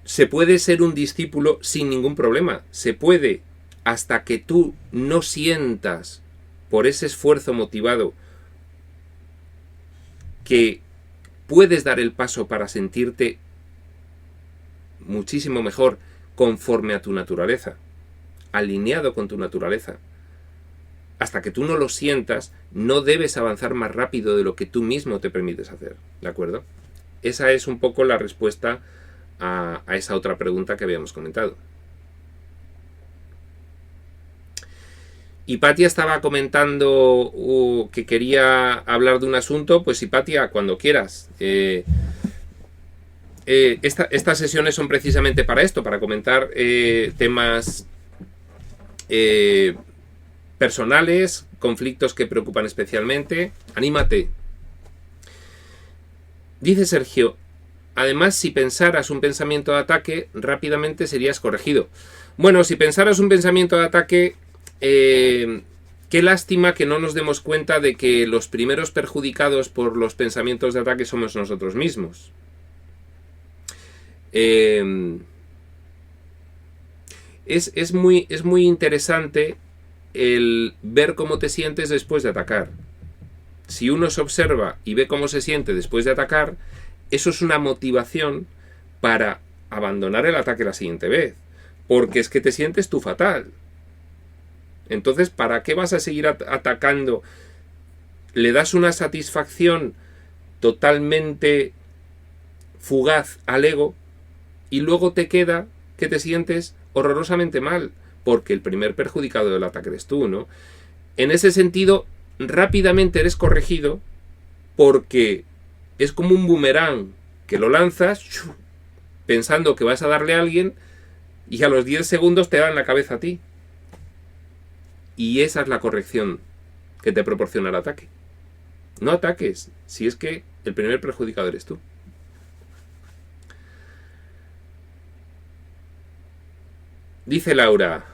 se puede ser un discípulo sin ningún problema. Se puede, hasta que tú no sientas por ese esfuerzo motivado que puedes dar el paso para sentirte muchísimo mejor conforme a tu naturaleza, alineado con tu naturaleza. Hasta que tú no lo sientas, no debes avanzar más rápido de lo que tú mismo te permites hacer. ¿De acuerdo? Esa es un poco la respuesta a esa otra pregunta que habíamos comentado. Hipatia estaba comentando que quería hablar de un asunto. Pues Hipatia, cuando quieras. Estas sesiones son precisamente para esto, para comentar temas personales, conflictos que preocupan especialmente. Anímate. Dice Sergio, además, si pensaras un pensamiento de ataque, rápidamente serías corregido. Bueno, si pensaras un pensamiento de ataque, qué lástima que no nos demos cuenta de que los primeros perjudicados por los pensamientos de ataque somos nosotros mismos. Es muy interesante el ver cómo te sientes después de atacar. Si uno se observa y ve cómo se siente después de atacar, eso es una motivación para abandonar el ataque la siguiente vez. Porque es que te sientes tú fatal. Entonces, ¿para qué vas a seguir atacando? Le das una satisfacción totalmente fugaz al ego y luego te queda que te sientes horrorosamente mal, porque el primer perjudicado del ataque eres tú, ¿no? En ese sentido, rápidamente eres corregido, porque es como un boomerang que lo lanzas pensando que vas a darle a alguien y a los 10 segundos te dan la cabeza a ti. Y esa es la corrección que te proporciona el ataque. No ataques, si es que el primer perjudicado eres tú. Dice Laura,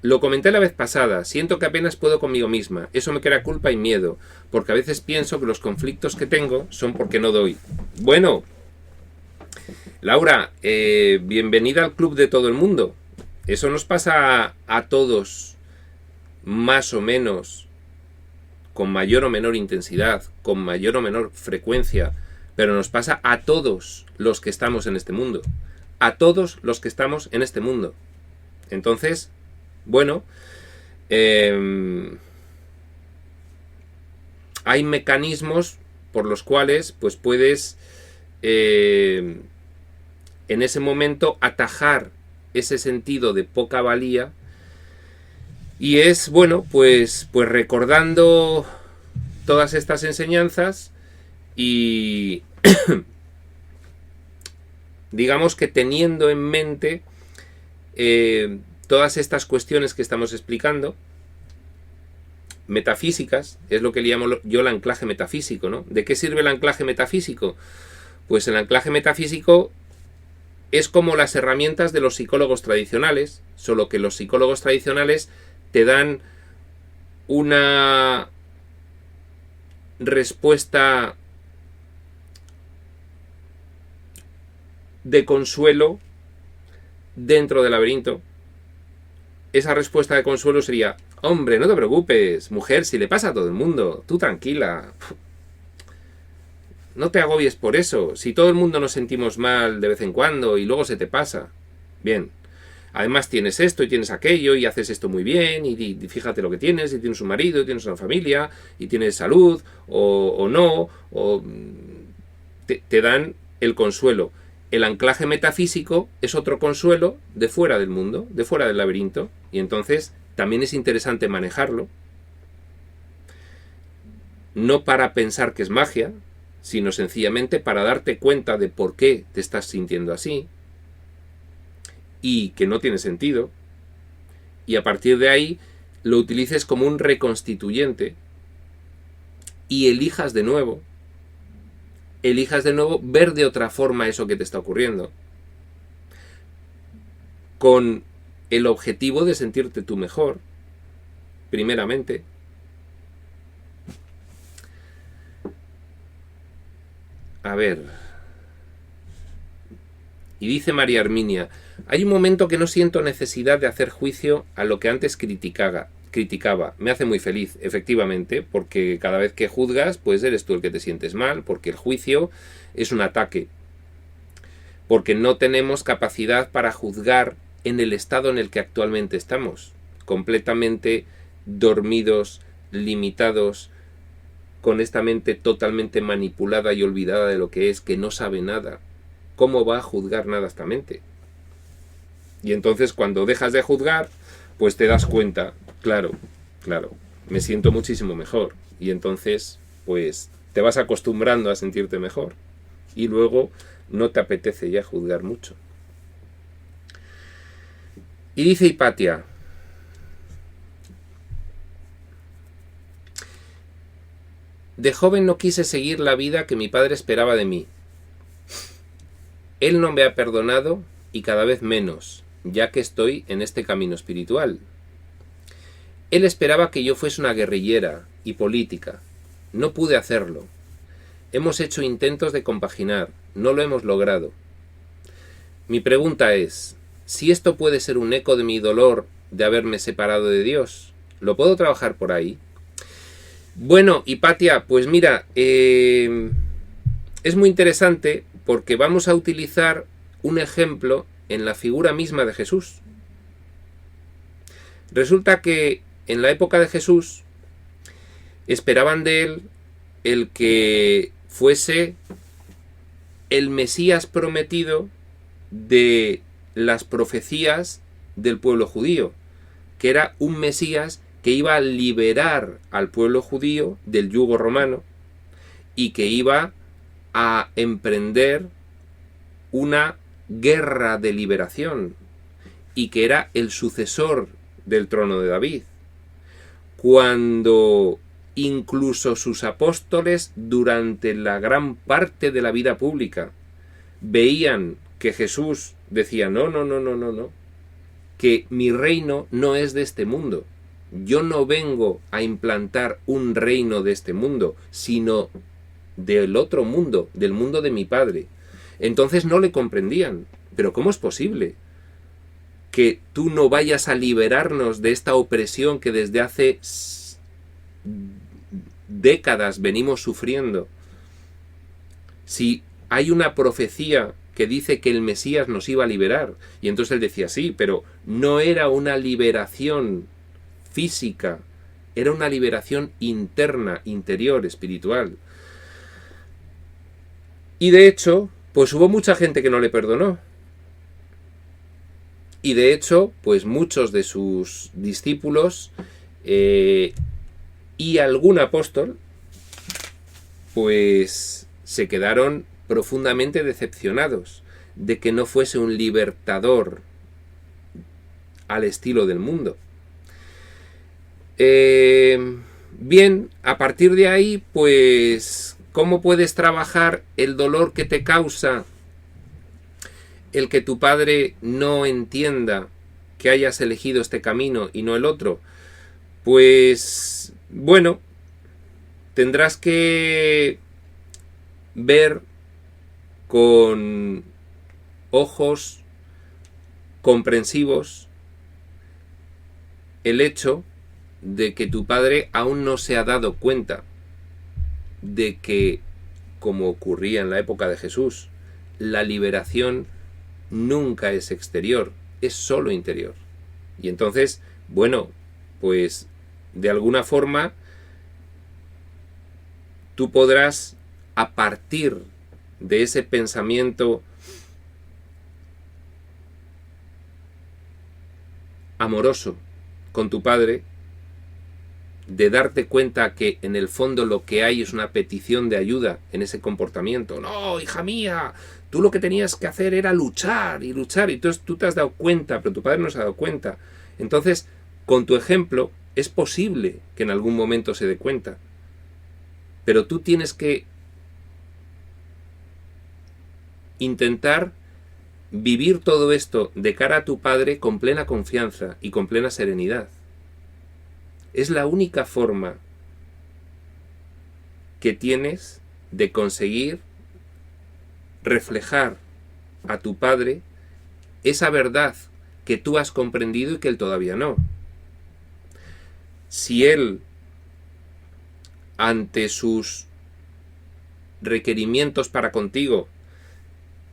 lo comenté la vez pasada, siento que apenas puedo conmigo misma, eso me crea culpa y miedo, porque a veces pienso que los conflictos que tengo son porque no doy. Bueno, Laura, bienvenida al club de todo el mundo. Eso nos pasa a todos, más o menos, con mayor o menor intensidad, con mayor o menor frecuencia, pero nos pasa a todos los que estamos en este mundo. A todos los que estamos en este mundo. Entonces, bueno, hay mecanismos por los cuales pues puedes en ese momento atajar ese sentido de poca valía, y es, bueno, pues recordando todas estas enseñanzas y digamos que teniendo en mente todas estas cuestiones que estamos explicando, metafísicas, es lo que le llamo yo el anclaje metafísico, ¿no? ¿De qué sirve el anclaje metafísico? Pues el anclaje metafísico es como las herramientas de los psicólogos tradicionales, solo que los psicólogos tradicionales te dan una respuesta de consuelo dentro del laberinto. Esa respuesta de consuelo sería: hombre, no te preocupes, mujer, si le pasa a todo el mundo, tú tranquila, no te agobies por eso, si todo el mundo nos sentimos mal de vez en cuando y luego se te pasa. Bien, además tienes esto y tienes aquello y haces esto muy bien y fíjate lo que tienes, y tienes un marido, y tienes una familia, y tienes salud o no, o te dan el consuelo. El anclaje metafísico es otro consuelo de fuera del mundo, de fuera del laberinto, y entonces también es interesante manejarlo, no para pensar que es magia, sino sencillamente para darte cuenta de por qué te estás sintiendo así y que no tiene sentido, y a partir de ahí lo utilices como un reconstituyente y elijas de nuevo ver de otra forma eso que te está ocurriendo, con el objetivo de sentirte tú mejor, primeramente. A ver. Y dice María Herminia: hay un momento que no siento necesidad de hacer juicio a lo que antes criticaba. Me hace muy feliz, efectivamente, porque cada vez que juzgas, pues eres tú el que te sientes mal, porque el juicio es un ataque. Porque no tenemos capacidad para juzgar en el estado en el que actualmente estamos, completamente dormidos, limitados, con esta mente totalmente manipulada y olvidada de lo que es, que no sabe nada. ¿Cómo va a juzgar nada esta mente? Y entonces cuando dejas de juzgar, pues te das cuenta, claro, me siento muchísimo mejor. Y entonces, pues te vas acostumbrando a sentirte mejor. Y luego no te apetece ya juzgar mucho. Y dice Hipatia: de joven no quise seguir la vida que mi padre esperaba de mí. Él no me ha perdonado y cada vez menos, ya que estoy en este camino espiritual. Él esperaba que yo fuese una guerrillera y política. No pude hacerlo. Hemos hecho intentos de compaginar, no lo hemos logrado. Mi pregunta es: si esto puede ser un eco de mi dolor de haberme separado de Dios, ¿lo puedo trabajar por ahí? Bueno, Hipatia, pues mira, es muy interesante porque vamos a utilizar un ejemplo en la figura misma de Jesús. Resulta que en la época de Jesús esperaban de él el que fuese el Mesías prometido de las profecías del pueblo judío, que era un Mesías que iba a liberar al pueblo judío del yugo romano y que iba a emprender una guerra de liberación y que era el sucesor del trono de David. Cuando incluso sus apóstoles durante la gran parte de la vida pública veían que Jesús decía: no, que mi reino no es de este mundo. Yo no vengo a implantar un reino de este mundo, sino del otro mundo, del mundo de mi Padre. Entonces no le comprendían. ¿Pero cómo es posible que tú no vayas a liberarnos de esta opresión que desde hace décadas venimos sufriendo? Si hay una profecía que dice que el Mesías nos iba a liberar. Y entonces él decía: sí, pero no era una liberación física Era una liberación interna, interior, espiritual. Y de hecho, pues hubo mucha gente que no le perdonó. Y de hecho, pues muchos de sus discípulos y algún apóstol, pues se quedaron profundamente decepcionados de que no fuese un libertador al estilo del mundo. Bien, a partir de ahí, pues, ¿cómo puedes trabajar el dolor que te causa el que tu padre no entienda que hayas elegido este camino y no el otro? Pues, bueno, tendrás que ver con ojos comprensivos el hecho de que tu padre aún no se ha dado cuenta de que, como ocurría en la época de Jesús, la liberación nunca es exterior, es solo interior. Y entonces, bueno, pues de alguna forma tú podrás, a partir de ese pensamiento amoroso con tu padre, de darte cuenta que en el fondo lo que hay es una petición de ayuda en ese comportamiento. No, hija mía, tú lo que tenías que hacer era luchar y luchar, y entonces tú te has dado cuenta, pero tu padre no se ha dado cuenta. Entonces, con tu ejemplo, es posible que en algún momento se dé cuenta, pero tú tienes que intentar vivir todo esto de cara a tu padre con plena confianza y con plena serenidad. Es la única forma que tienes de conseguir reflejar a tu padre esa verdad que tú has comprendido y que él todavía no. Si él, ante sus requerimientos para contigo,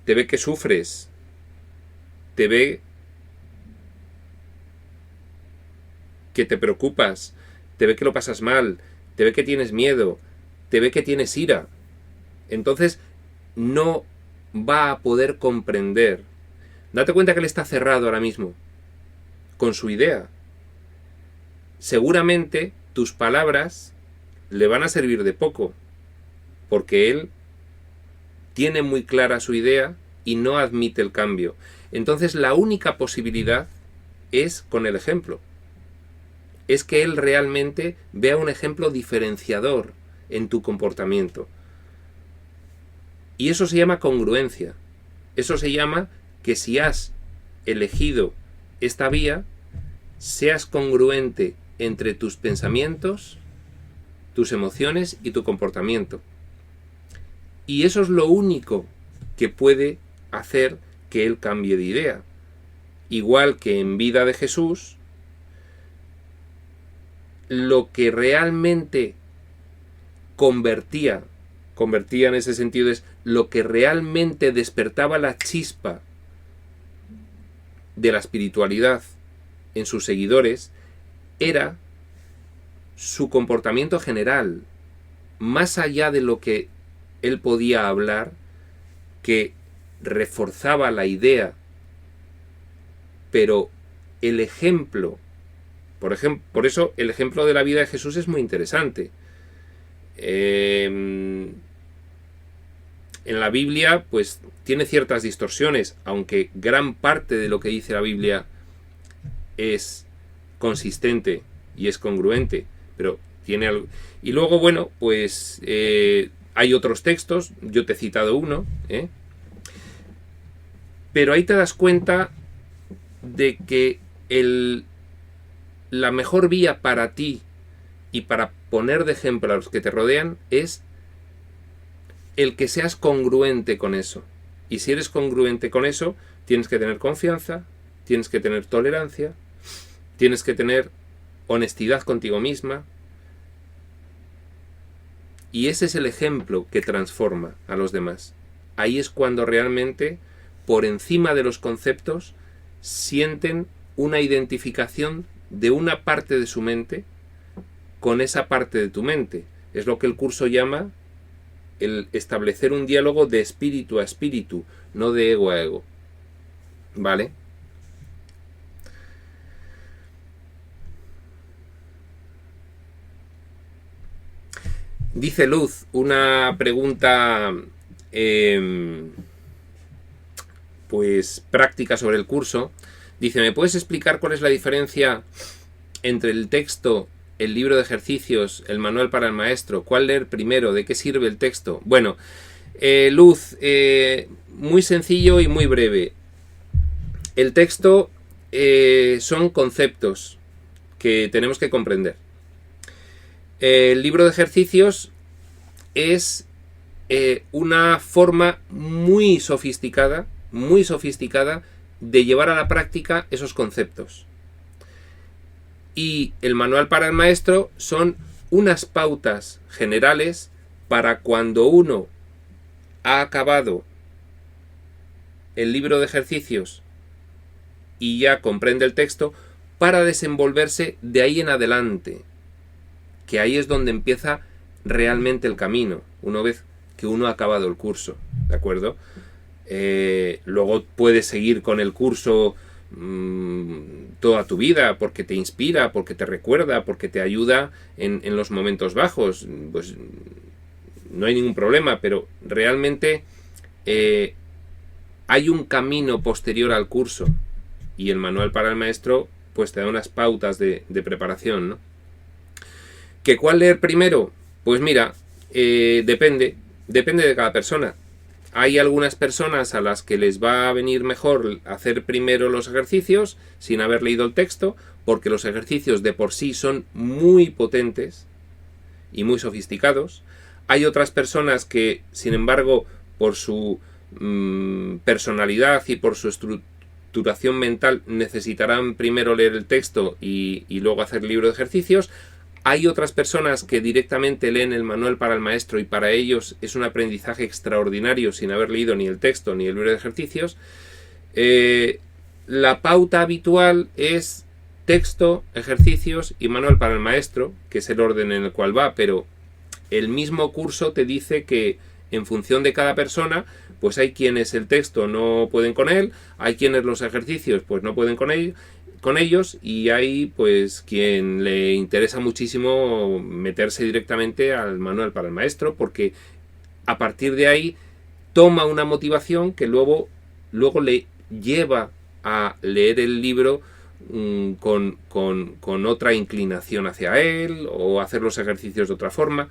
te ve que sufres, te ve que te preocupas, te ve que lo pasas mal, te ve que tienes miedo, te ve que tienes ira, entonces no va a poder comprender. Date cuenta que él está cerrado ahora mismo con su idea. Seguramente tus palabras le van a servir de poco, porque él tiene muy clara su idea y no admite el cambio. Entonces la única posibilidad es con el ejemplo. Es que él realmente vea un ejemplo diferenciador en tu comportamiento. Y eso se llama congruencia. Eso se llama que si has elegido esta vía, seas congruente entre tus pensamientos, tus emociones y tu comportamiento. Y eso es lo único que puede hacer que él cambie de idea. Igual que en vida de Jesús, lo que realmente convertía en ese sentido es lo que realmente despertaba la chispa de la espiritualidad en sus seguidores, era su comportamiento general, más allá de lo que él podía hablar, que reforzaba la idea, pero el ejemplo, por eso el ejemplo de la vida de Jesús es muy interesante. En la Biblia, pues tiene ciertas distorsiones, aunque gran parte de lo que dice la Biblia es consistente y es congruente, pero tiene algo. Y luego, bueno, pues hay otros textos, yo te he citado uno, pero ahí te das cuenta de que la mejor vía para ti y para poner de ejemplo a los que te rodean es el que seas congruente con eso. Y si eres congruente con eso, tienes que tener confianza, tienes que tener tolerancia, tienes que tener honestidad contigo misma. Y ese es el ejemplo que transforma a los demás. Ahí es cuando realmente, por encima de los conceptos, sienten una identificación de una parte de su mente con esa parte de tu mente. Es lo que el curso llama el establecer un diálogo de espíritu a espíritu, no de ego a ego. ¿Vale? Dice Luz, una pregunta pues práctica sobre el curso. Dice, ¿me puedes explicar cuál es la diferencia entre el texto, el libro de ejercicios, el manual para el maestro? ¿Cuál leer primero? ¿De qué sirve el texto? Bueno, Luz, muy sencillo y muy breve. El texto son conceptos que tenemos que comprender. El libro de ejercicios es una forma muy sofisticada de llevar a la práctica esos conceptos. Y el manual para el maestro son unas pautas generales para cuando uno ha acabado el libro de ejercicios y ya comprende el texto, para desenvolverse de ahí en adelante, que ahí es donde empieza realmente el camino, una vez que uno ha acabado el curso, ¿de acuerdo? Luego puedes seguir con el curso toda tu vida, porque te inspira, porque te recuerda, porque te ayuda en los momentos bajos, pues no hay ningún problema, pero realmente hay un camino posterior al curso, y el manual para el maestro pues te da unas pautas de preparación, ¿no? ¿Que cuál leer primero? Pues mira, depende de cada persona. Hay algunas personas a las que les va a venir mejor hacer primero los ejercicios sin haber leído el texto, porque los ejercicios de por sí son muy potentes y muy sofisticados. Hay otras personas que, sin embargo, por su personalidad y por su estructuración mental, necesitarán primero leer el texto y luego hacer el libro de ejercicios. Hay otras personas que directamente leen el manual para el maestro y para ellos es un aprendizaje extraordinario sin haber leído ni el texto ni el libro de ejercicios. La pauta habitual es texto, ejercicios y manual para el maestro, que es el orden en el cual va, pero el mismo curso te dice que en función de cada persona, pues hay quienes el texto no pueden con él, hay quienes los ejercicios pues no pueden con ellos, y hay pues quien le interesa muchísimo meterse directamente al manual para el maestro, porque a partir de ahí toma una motivación que luego le lleva a leer el libro con otra inclinación hacia él, o hacer los ejercicios de otra forma.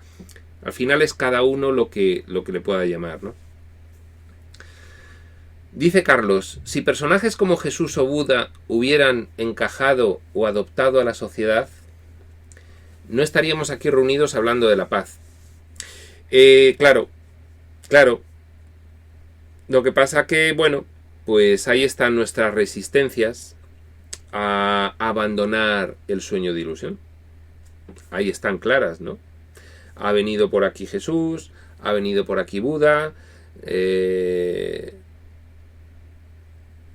Al final es cada uno lo que le pueda llamar, ¿no? Dice Carlos, si personajes como Jesús o Buda hubieran encajado o adoptado a la sociedad, no estaríamos aquí reunidos hablando de la paz. Claro. Lo que pasa que, bueno, pues ahí están nuestras resistencias a abandonar el sueño de ilusión. Ahí están claras, ¿no? Ha venido por aquí Jesús, ha venido por aquí Buda,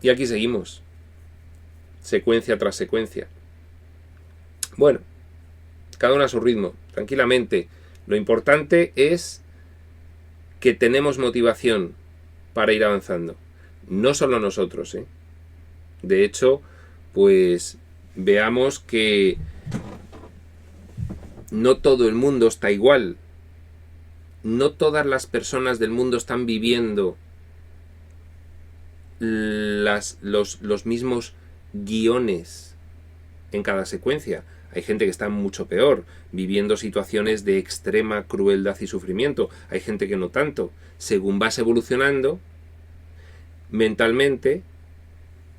y aquí seguimos, secuencia tras secuencia. Bueno, cada uno a su ritmo, tranquilamente. Lo importante es que tenemos motivación para ir avanzando. No solo nosotros, ¿eh? De hecho, pues veamos que no todo el mundo está igual. No todas las personas del mundo están viviendo los mismos guiones en cada secuencia. Hay gente que está mucho peor, viviendo situaciones de extrema crueldad y sufrimiento. Hay gente que no tanto. Según vas evolucionando mentalmente,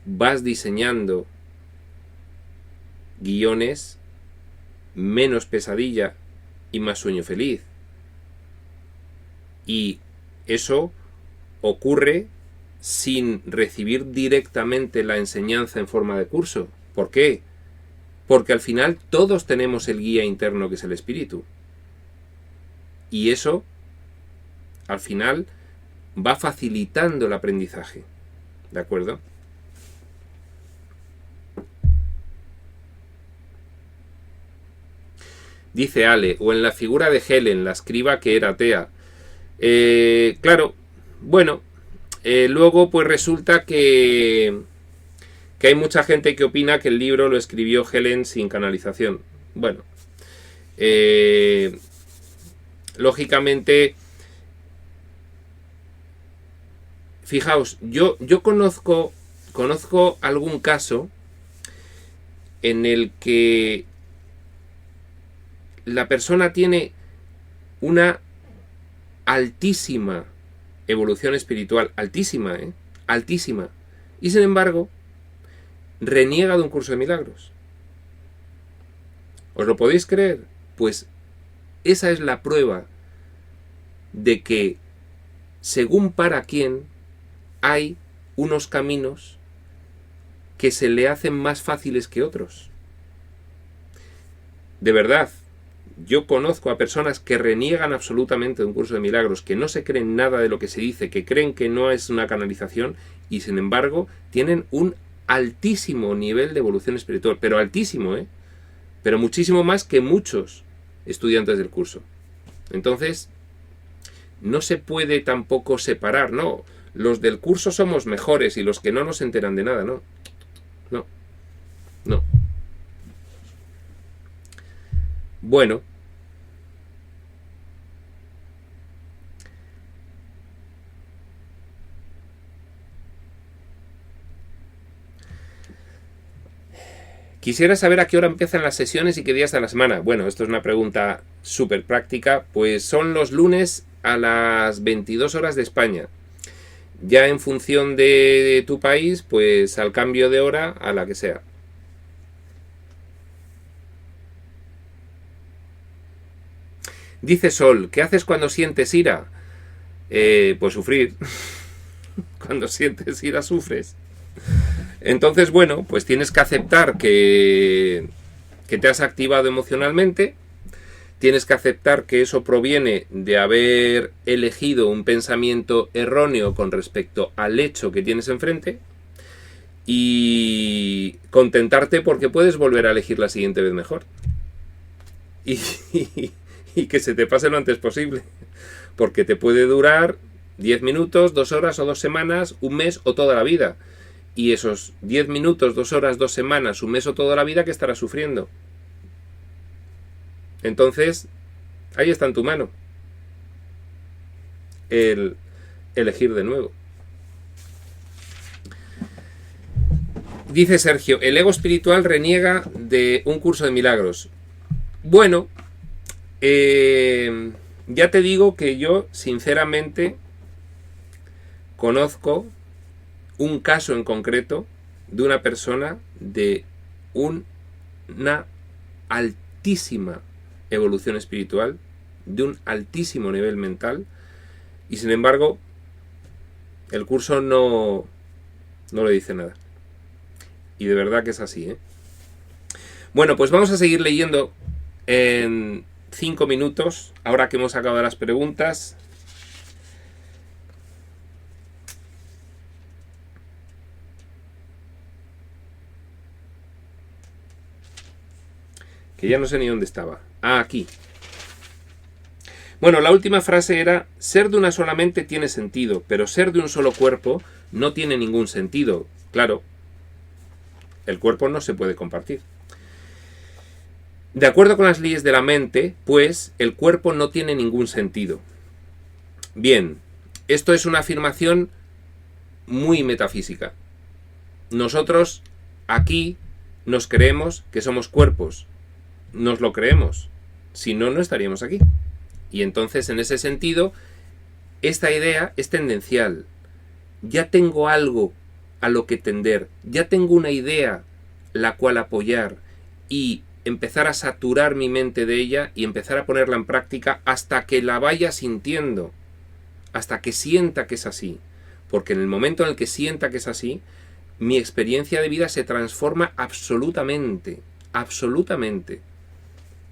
vas diseñando guiones menos pesadilla y más sueño feliz. Y eso ocurre sin recibir directamente la enseñanza en forma de curso. ¿Por qué? Porque al final todos tenemos el guía interno, que es el espíritu. Y eso, al final, va facilitando el aprendizaje. ¿De acuerdo? dice Ale, o en la figura de Helen, la escriba que era atea. Claro, bueno, luego pues resulta que hay mucha gente que opina que el libro lo escribió Helen sin canalización. Bueno, lógicamente, fijaos, yo conozco algún caso en el que la persona tiene una altísima evolución espiritual, altísima, altísima, y sin embargo reniega de un curso de milagros. ¿Os lo podéis creer? Pues esa es la prueba de que, según para quién, hay unos caminos que se le hacen más fáciles que otros. De verdad, yo conozco a personas que reniegan absolutamente de un curso de milagros, que no se creen nada de lo que se dice, que creen que no es una canalización, y sin embargo tienen un altísimo nivel de evolución espiritual, pero altísimo, pero muchísimo más que muchos estudiantes del curso. Entonces, no se puede tampoco separar, no, los del curso somos mejores y los que no nos enteran de nada, no. Bueno, quisiera saber a qué hora empiezan las sesiones y qué días de la semana. Bueno, esto es una pregunta súper práctica. Pues son los lunes a las 22 horas de España. Ya en función de tu país, pues al cambio de hora a la que sea. Dice Sol, ¿qué haces cuando sientes ira? Pues sufrir. Cuando sientes ira, sufres. Entonces, bueno, pues tienes que aceptar que te has activado emocionalmente, tienes que aceptar que eso proviene de haber elegido un pensamiento erróneo con respecto al hecho que tienes enfrente, y contentarte porque puedes volver a elegir la siguiente vez mejor. Y que se te pase lo antes posible, porque te puede durar 10 minutos, 2 horas o 2 semanas, un mes o toda la vida. Y esos 10 minutos, 2 horas, 2 semanas, un mes o toda la vida, que estarás sufriendo. Entonces, ahí está en tu mano el elegir de nuevo. Dice Sergio, el ego espiritual reniega de un curso de milagros. Bueno, ya te digo que yo, sinceramente, conozco un caso en concreto de una persona de una altísima evolución espiritual, de un altísimo nivel mental, y sin embargo el curso no le dice nada. Y de verdad que es así, Bueno, pues vamos a seguir leyendo en 5 minutos, ahora que hemos acabado las preguntas. Que ya no sé ni dónde estaba. Ah, aquí. Bueno, la última frase era: ser de una sola mente tiene sentido, pero ser de un solo cuerpo no tiene ningún sentido. Claro, el cuerpo no se puede compartir. De acuerdo con las leyes de la mente, pues, el cuerpo no tiene ningún sentido. Bien, esto es una afirmación muy metafísica. Nosotros aquí nos creemos que somos cuerpos. Nos lo creemos. Si no, no estaríamos aquí. Y entonces, en ese sentido, esta idea es tendencial. Ya tengo algo a lo que tender. Ya tengo una idea la cual apoyar y empezar a saturar mi mente de ella y empezar a ponerla en práctica hasta que la vaya sintiendo. Hasta que sienta que es así. Porque en el momento en el que sienta que es así, mi experiencia de vida se transforma absolutamente. Absolutamente.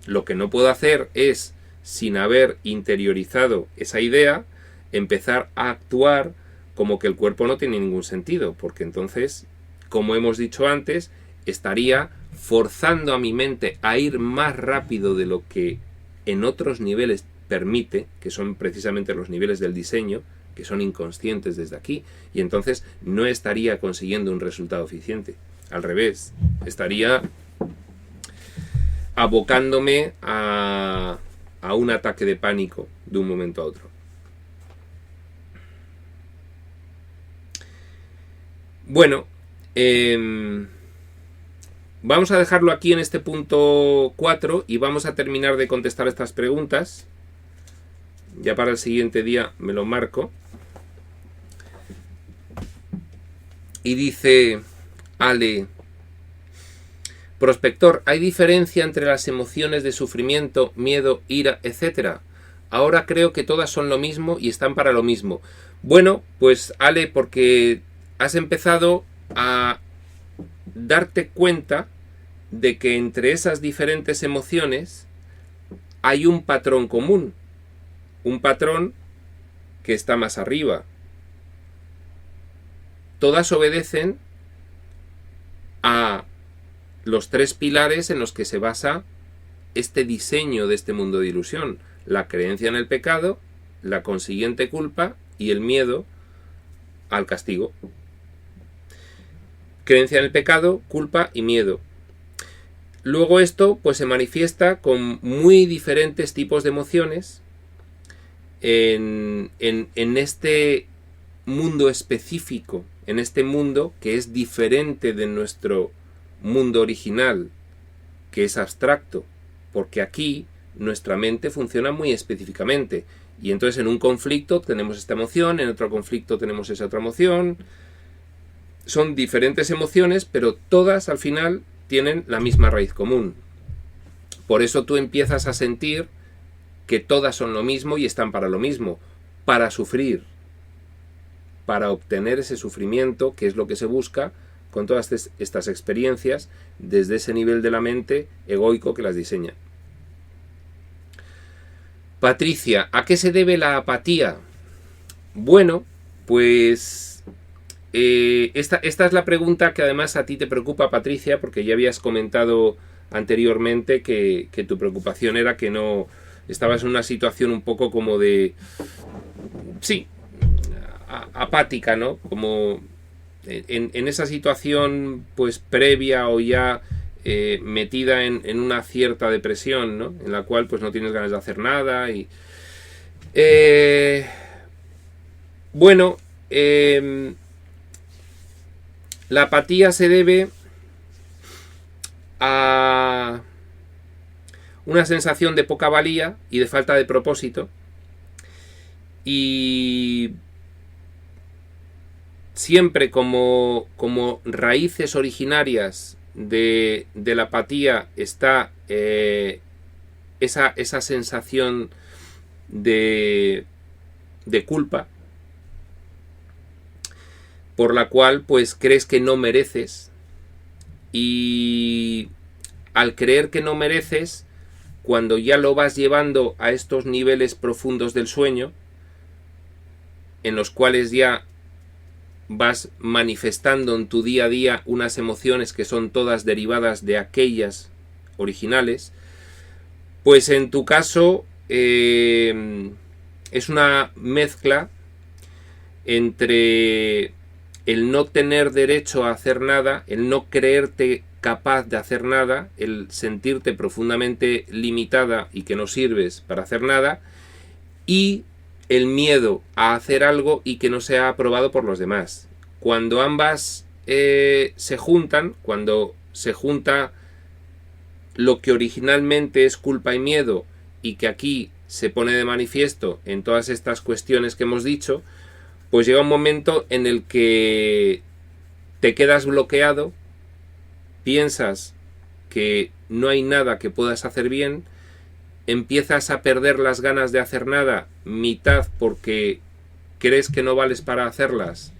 Lo que no puedo hacer es, sin haber interiorizado esa idea, empezar a actuar como que el cuerpo no tiene ningún sentido, porque entonces, como hemos dicho antes, estaría forzando a mi mente a ir más rápido de lo que en otros niveles permite, que son precisamente los niveles del diseño, que son inconscientes desde aquí, y entonces no estaría consiguiendo un resultado eficiente. Al revés, estaría abocándome a un ataque de pánico de un momento a otro. Bueno, vamos a dejarlo aquí en este punto 4 y vamos a terminar de contestar estas preguntas. Ya para el siguiente día me lo marco. Y dice Ale: prospector, ¿hay diferencia entre las emociones de sufrimiento, miedo, ira, etcétera? Ahora creo que todas son lo mismo y están para lo mismo. Bueno, pues Ale, porque has empezado a darte cuenta de que entre esas diferentes emociones hay un patrón común, un patrón que está más arriba. Todas obedecen a los 3 pilares en los que se basa este diseño de este mundo de ilusión: la creencia en el pecado, la consiguiente culpa y el miedo al castigo. Creencia en el pecado, culpa y miedo. Luego esto pues se manifiesta con muy diferentes tipos de emociones en este mundo específico, en este mundo que es diferente de nuestro mundo original, que es abstracto, porque aquí nuestra mente funciona muy específicamente, y entonces en un conflicto tenemos esta emoción, en otro conflicto tenemos esa otra emoción. Son diferentes emociones, pero todas al final tienen la misma raíz común. Por eso tú empiezas a sentir que todas son lo mismo y están para lo mismo, para sufrir, para obtener ese sufrimiento, que es lo que se busca con todas estas experiencias, desde ese nivel de la mente egoico que las diseña. Patricia, ¿a qué se debe la apatía? Bueno, pues esta es la pregunta que además a ti te preocupa, Patricia, porque ya habías comentado anteriormente que tu preocupación era que no estabas en una situación un poco como de... sí, apática, ¿no? Como en esa situación pues previa o ya metida en una cierta depresión, ¿no? En la cual pues no tienes ganas de hacer nada y... bueno, la apatía se debe a una sensación de poca valía y de falta de propósito, y siempre como raíces originarias de la apatía está esa sensación de culpa, por la cual pues crees que no mereces, y al creer que no mereces, cuando ya lo vas llevando a estos niveles profundos del sueño, en los cuales ya vas manifestando en tu día a día unas emociones que son todas derivadas de aquellas originales, pues en tu caso es una mezcla entre el no tener derecho a hacer nada, el no creerte capaz de hacer nada, el sentirte profundamente limitada y que no sirves para hacer nada, y el miedo a hacer algo y que no sea aprobado por los demás. Cuando ambas se juntan, cuando se junta lo que originalmente es culpa y miedo, y que aquí se pone de manifiesto en todas estas cuestiones que hemos dicho, pues llega un momento en el que te quedas bloqueado, piensas que no hay nada que puedas hacer bien, empiezas a perder las ganas de hacer nada, mitad porque crees que no vales para hacerlas,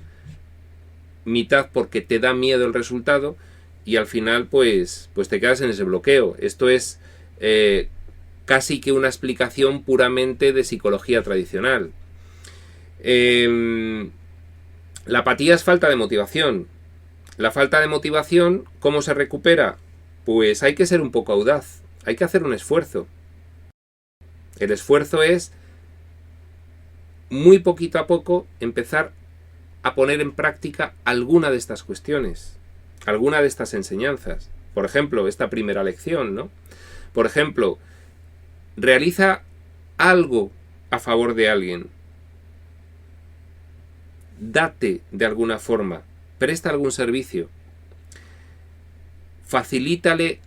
mitad porque te da miedo el resultado, y al final pues te quedas en ese bloqueo. Esto es casi que una explicación puramente de psicología tradicional. La apatía es falta de motivación. La falta de motivación, ¿cómo se recupera? Pues hay que ser un poco audaz, hay que hacer un esfuerzo. El esfuerzo es, muy poquito a poco, empezar a poner en práctica alguna de estas cuestiones, alguna de estas enseñanzas. Por ejemplo, esta primera lección, ¿no? Por ejemplo, realiza algo a favor de alguien. Date de alguna forma, presta algún servicio. Facilítale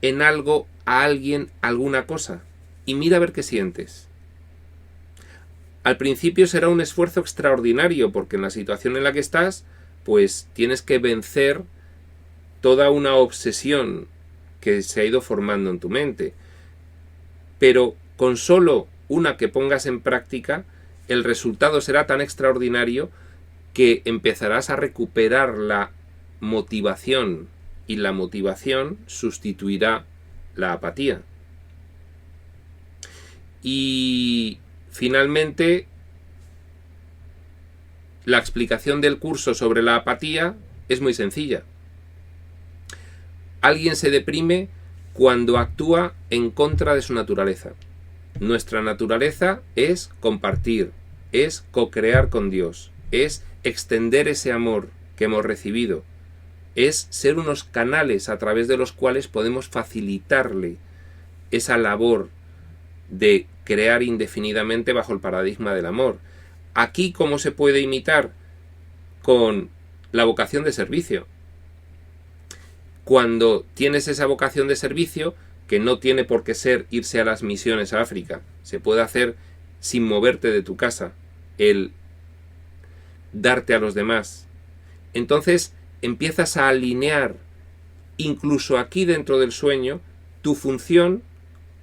en algo a alguien alguna cosa y mira a ver qué sientes. Al principio será un esfuerzo extraordinario porque en la situación en la que estás, pues tienes que vencer toda una obsesión que se ha ido formando en tu mente. Pero con solo una que pongas en práctica, el resultado será tan extraordinario que empezarás a recuperar la motivación y la motivación sustituirá la apatía. Y finalmente, la explicación del curso sobre la apatía es muy sencilla. Alguien se deprime cuando actúa en contra de su naturaleza. Nuestra naturaleza es compartir, es co-crear con Dios, es extender ese amor que hemos recibido, es ser unos canales a través de los cuales podemos facilitarle esa labor de crear indefinidamente bajo el paradigma del amor. Aquí, ¿cómo se puede imitar? Con la vocación de servicio. Cuando tienes esa vocación de servicio, que no tiene por qué ser irse a las misiones a África, se puede hacer sin moverte de tu casa, el darte a los demás. Entonces empiezas a alinear, incluso aquí dentro del sueño, tu función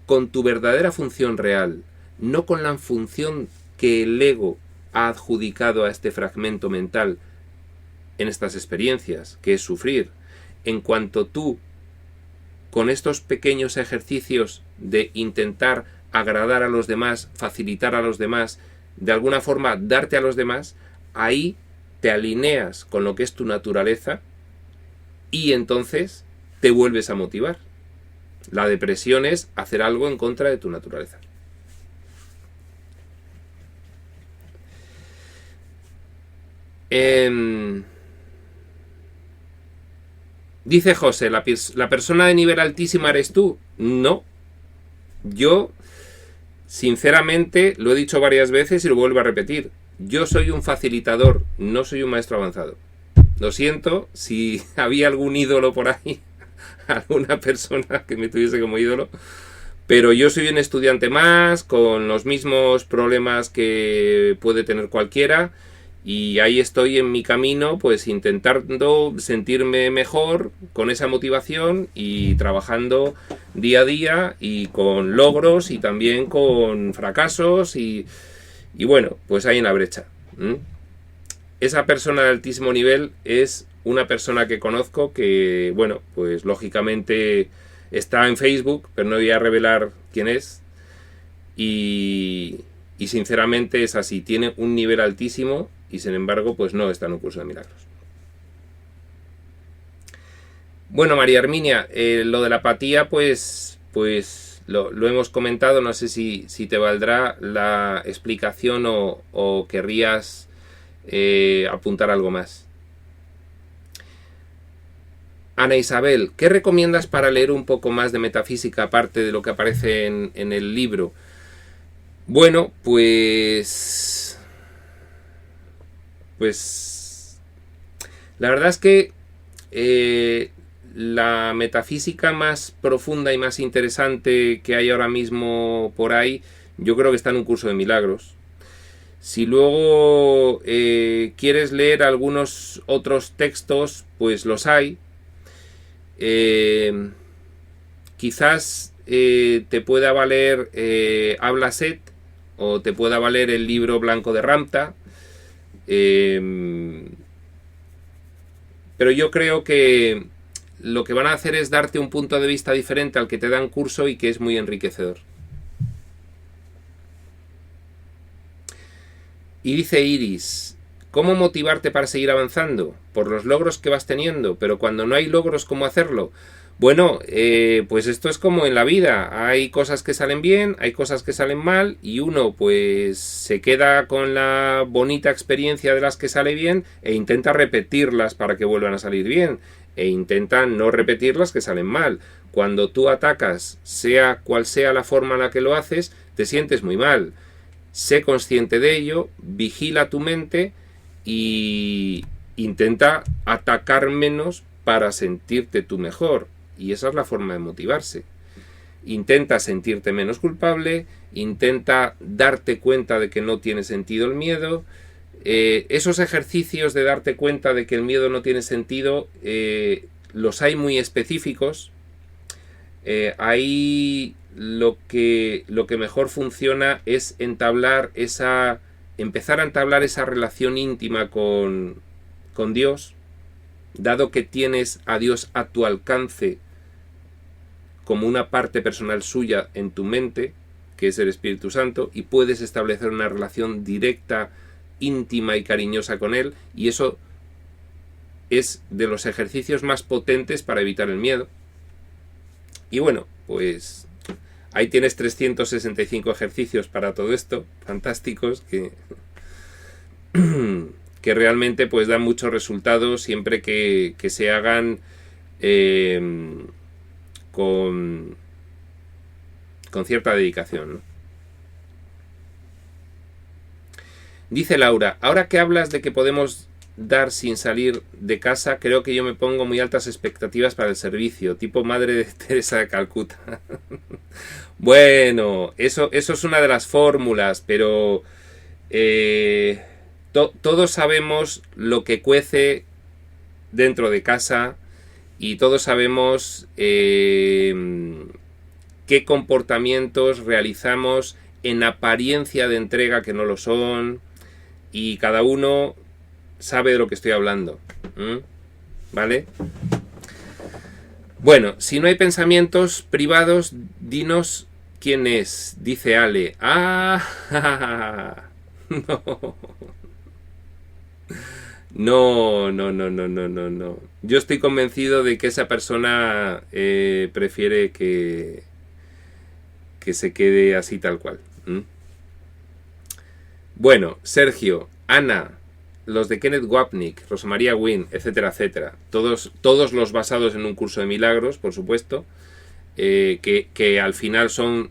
con tu verdadera función real, no con la función que el ego ha adjudicado a este fragmento mental en estas experiencias, que es sufrir. En cuanto tú, con estos pequeños ejercicios de intentar agradar a los demás, facilitar a los demás, de alguna forma darte a los demás, ahí te alineas con lo que es tu naturaleza y entonces te vuelves a motivar. La depresión es hacer algo en contra de tu naturaleza. Dice José, ¿la persona de nivel altísimo eres tú? No. Yo, sinceramente, lo he dicho varias veces y lo vuelvo a repetir. Yo soy un facilitador, no soy un maestro avanzado. Lo siento, si había algún ídolo por ahí, alguna persona que me tuviese como ídolo, pero yo soy un estudiante más, con los mismos problemas que puede tener cualquiera, y ahí estoy en mi camino, pues intentando sentirme mejor con esa motivación y trabajando día a día y con logros y también con fracasos y bueno, pues ahí en la brecha. Esa persona de altísimo nivel es una persona que conozco que, bueno, pues lógicamente está en Facebook, pero no voy a revelar quién es. Y sinceramente es así, tiene un nivel altísimo y sin embargo pues no está en un curso de milagros. Bueno, María Herminia, lo de la apatía pues lo hemos comentado, no sé si te valdrá la explicación o querrías apuntar algo más. Ana Isabel, ¿qué recomiendas para leer un poco más de metafísica aparte de lo que aparece en el libro? Bueno, pues la verdad es que la metafísica más profunda y más interesante que hay ahora mismo por ahí, yo creo que está en un curso de milagros. Si luego quieres leer algunos otros textos, pues los hay. Quizás te pueda valer Habla Set o te pueda valer el libro blanco de Ramtha. Pero yo creo que lo que van a hacer es darte un punto de vista diferente al que te dan curso y que es muy enriquecedor. Y dice Iris, ¿Cómo motivarte para seguir avanzando? Por los logros que vas teniendo, pero cuando no hay logros, ¿cómo hacerlo? Bueno, pues esto es como en la vida, hay cosas que salen bien, hay cosas que salen mal y uno pues se queda con la bonita experiencia de las que sale bien e intenta repetirlas para que vuelvan a salir bien e intenta no repetir las que salen mal. Cuando tú atacas, sea cual sea la forma en la que lo haces, te sientes muy mal. Sé consciente de ello, vigila tu mente y intenta atacar menos para sentirte tú mejor. Y esa es la forma de motivarse. Intenta sentirte menos culpable, intenta darte cuenta de que no tiene sentido el miedo. Esos ejercicios de darte cuenta de que el miedo no tiene sentido, los hay muy específicos. Ahí lo que mejor funciona es empezar a entablar esa relación íntima con Dios, dado que tienes a Dios a tu alcance como una parte personal suya en tu mente, que es el Espíritu Santo, y puedes establecer una relación directa, íntima y cariñosa con Él, y eso es de los ejercicios más potentes para evitar el miedo. Y bueno, pues ahí tienes 365 ejercicios para todo esto, fantásticos, que realmente pues dan muchos resultados siempre que se hagan con cierta dedicación, ¿no? Dice Laura, ahora que hablas de que podemos dar sin salir de casa, creo que yo me pongo muy altas expectativas para el servicio, tipo Madre de Teresa de Calcuta. Bueno, eso es una de las fórmulas, pero todos sabemos lo que cuece dentro de casa y todos sabemos qué comportamientos realizamos en apariencia de entrega que no lo son, y cada uno sabe de lo que estoy hablando. ¿Vale? Bueno, si no hay pensamientos privados, dinos quién es. Dice Ale. ¡Ah! No. No. Yo estoy convencido de que esa persona prefiere que se quede así tal cual. Bueno, Sergio, Ana, los de Kenneth Wapnick, Rosa María Wynne, etcétera, etcétera. Todos los basados en un curso de milagros, por supuesto, que al final son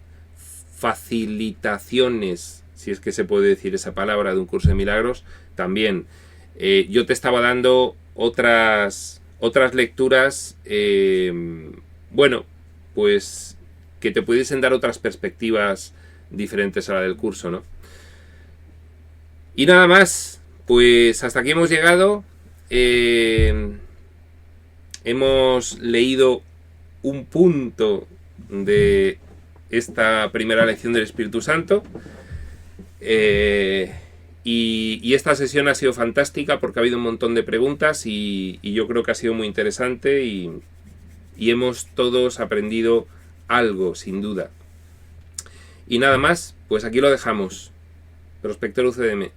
facilitaciones, si es que se puede decir esa palabra, de un curso de milagros. También yo te estaba dando otras lecturas, bueno, pues que te pudiesen dar otras perspectivas diferentes a la del curso, ¿no? Y nada más, pues hasta aquí hemos llegado. Hemos leído un punto de esta primera lección del Espíritu Santo. Y esta sesión ha sido fantástica porque ha habido un montón de preguntas y yo creo que ha sido muy interesante y hemos todos aprendido algo, sin duda. Y nada más, pues aquí lo dejamos. Prospector UCDM.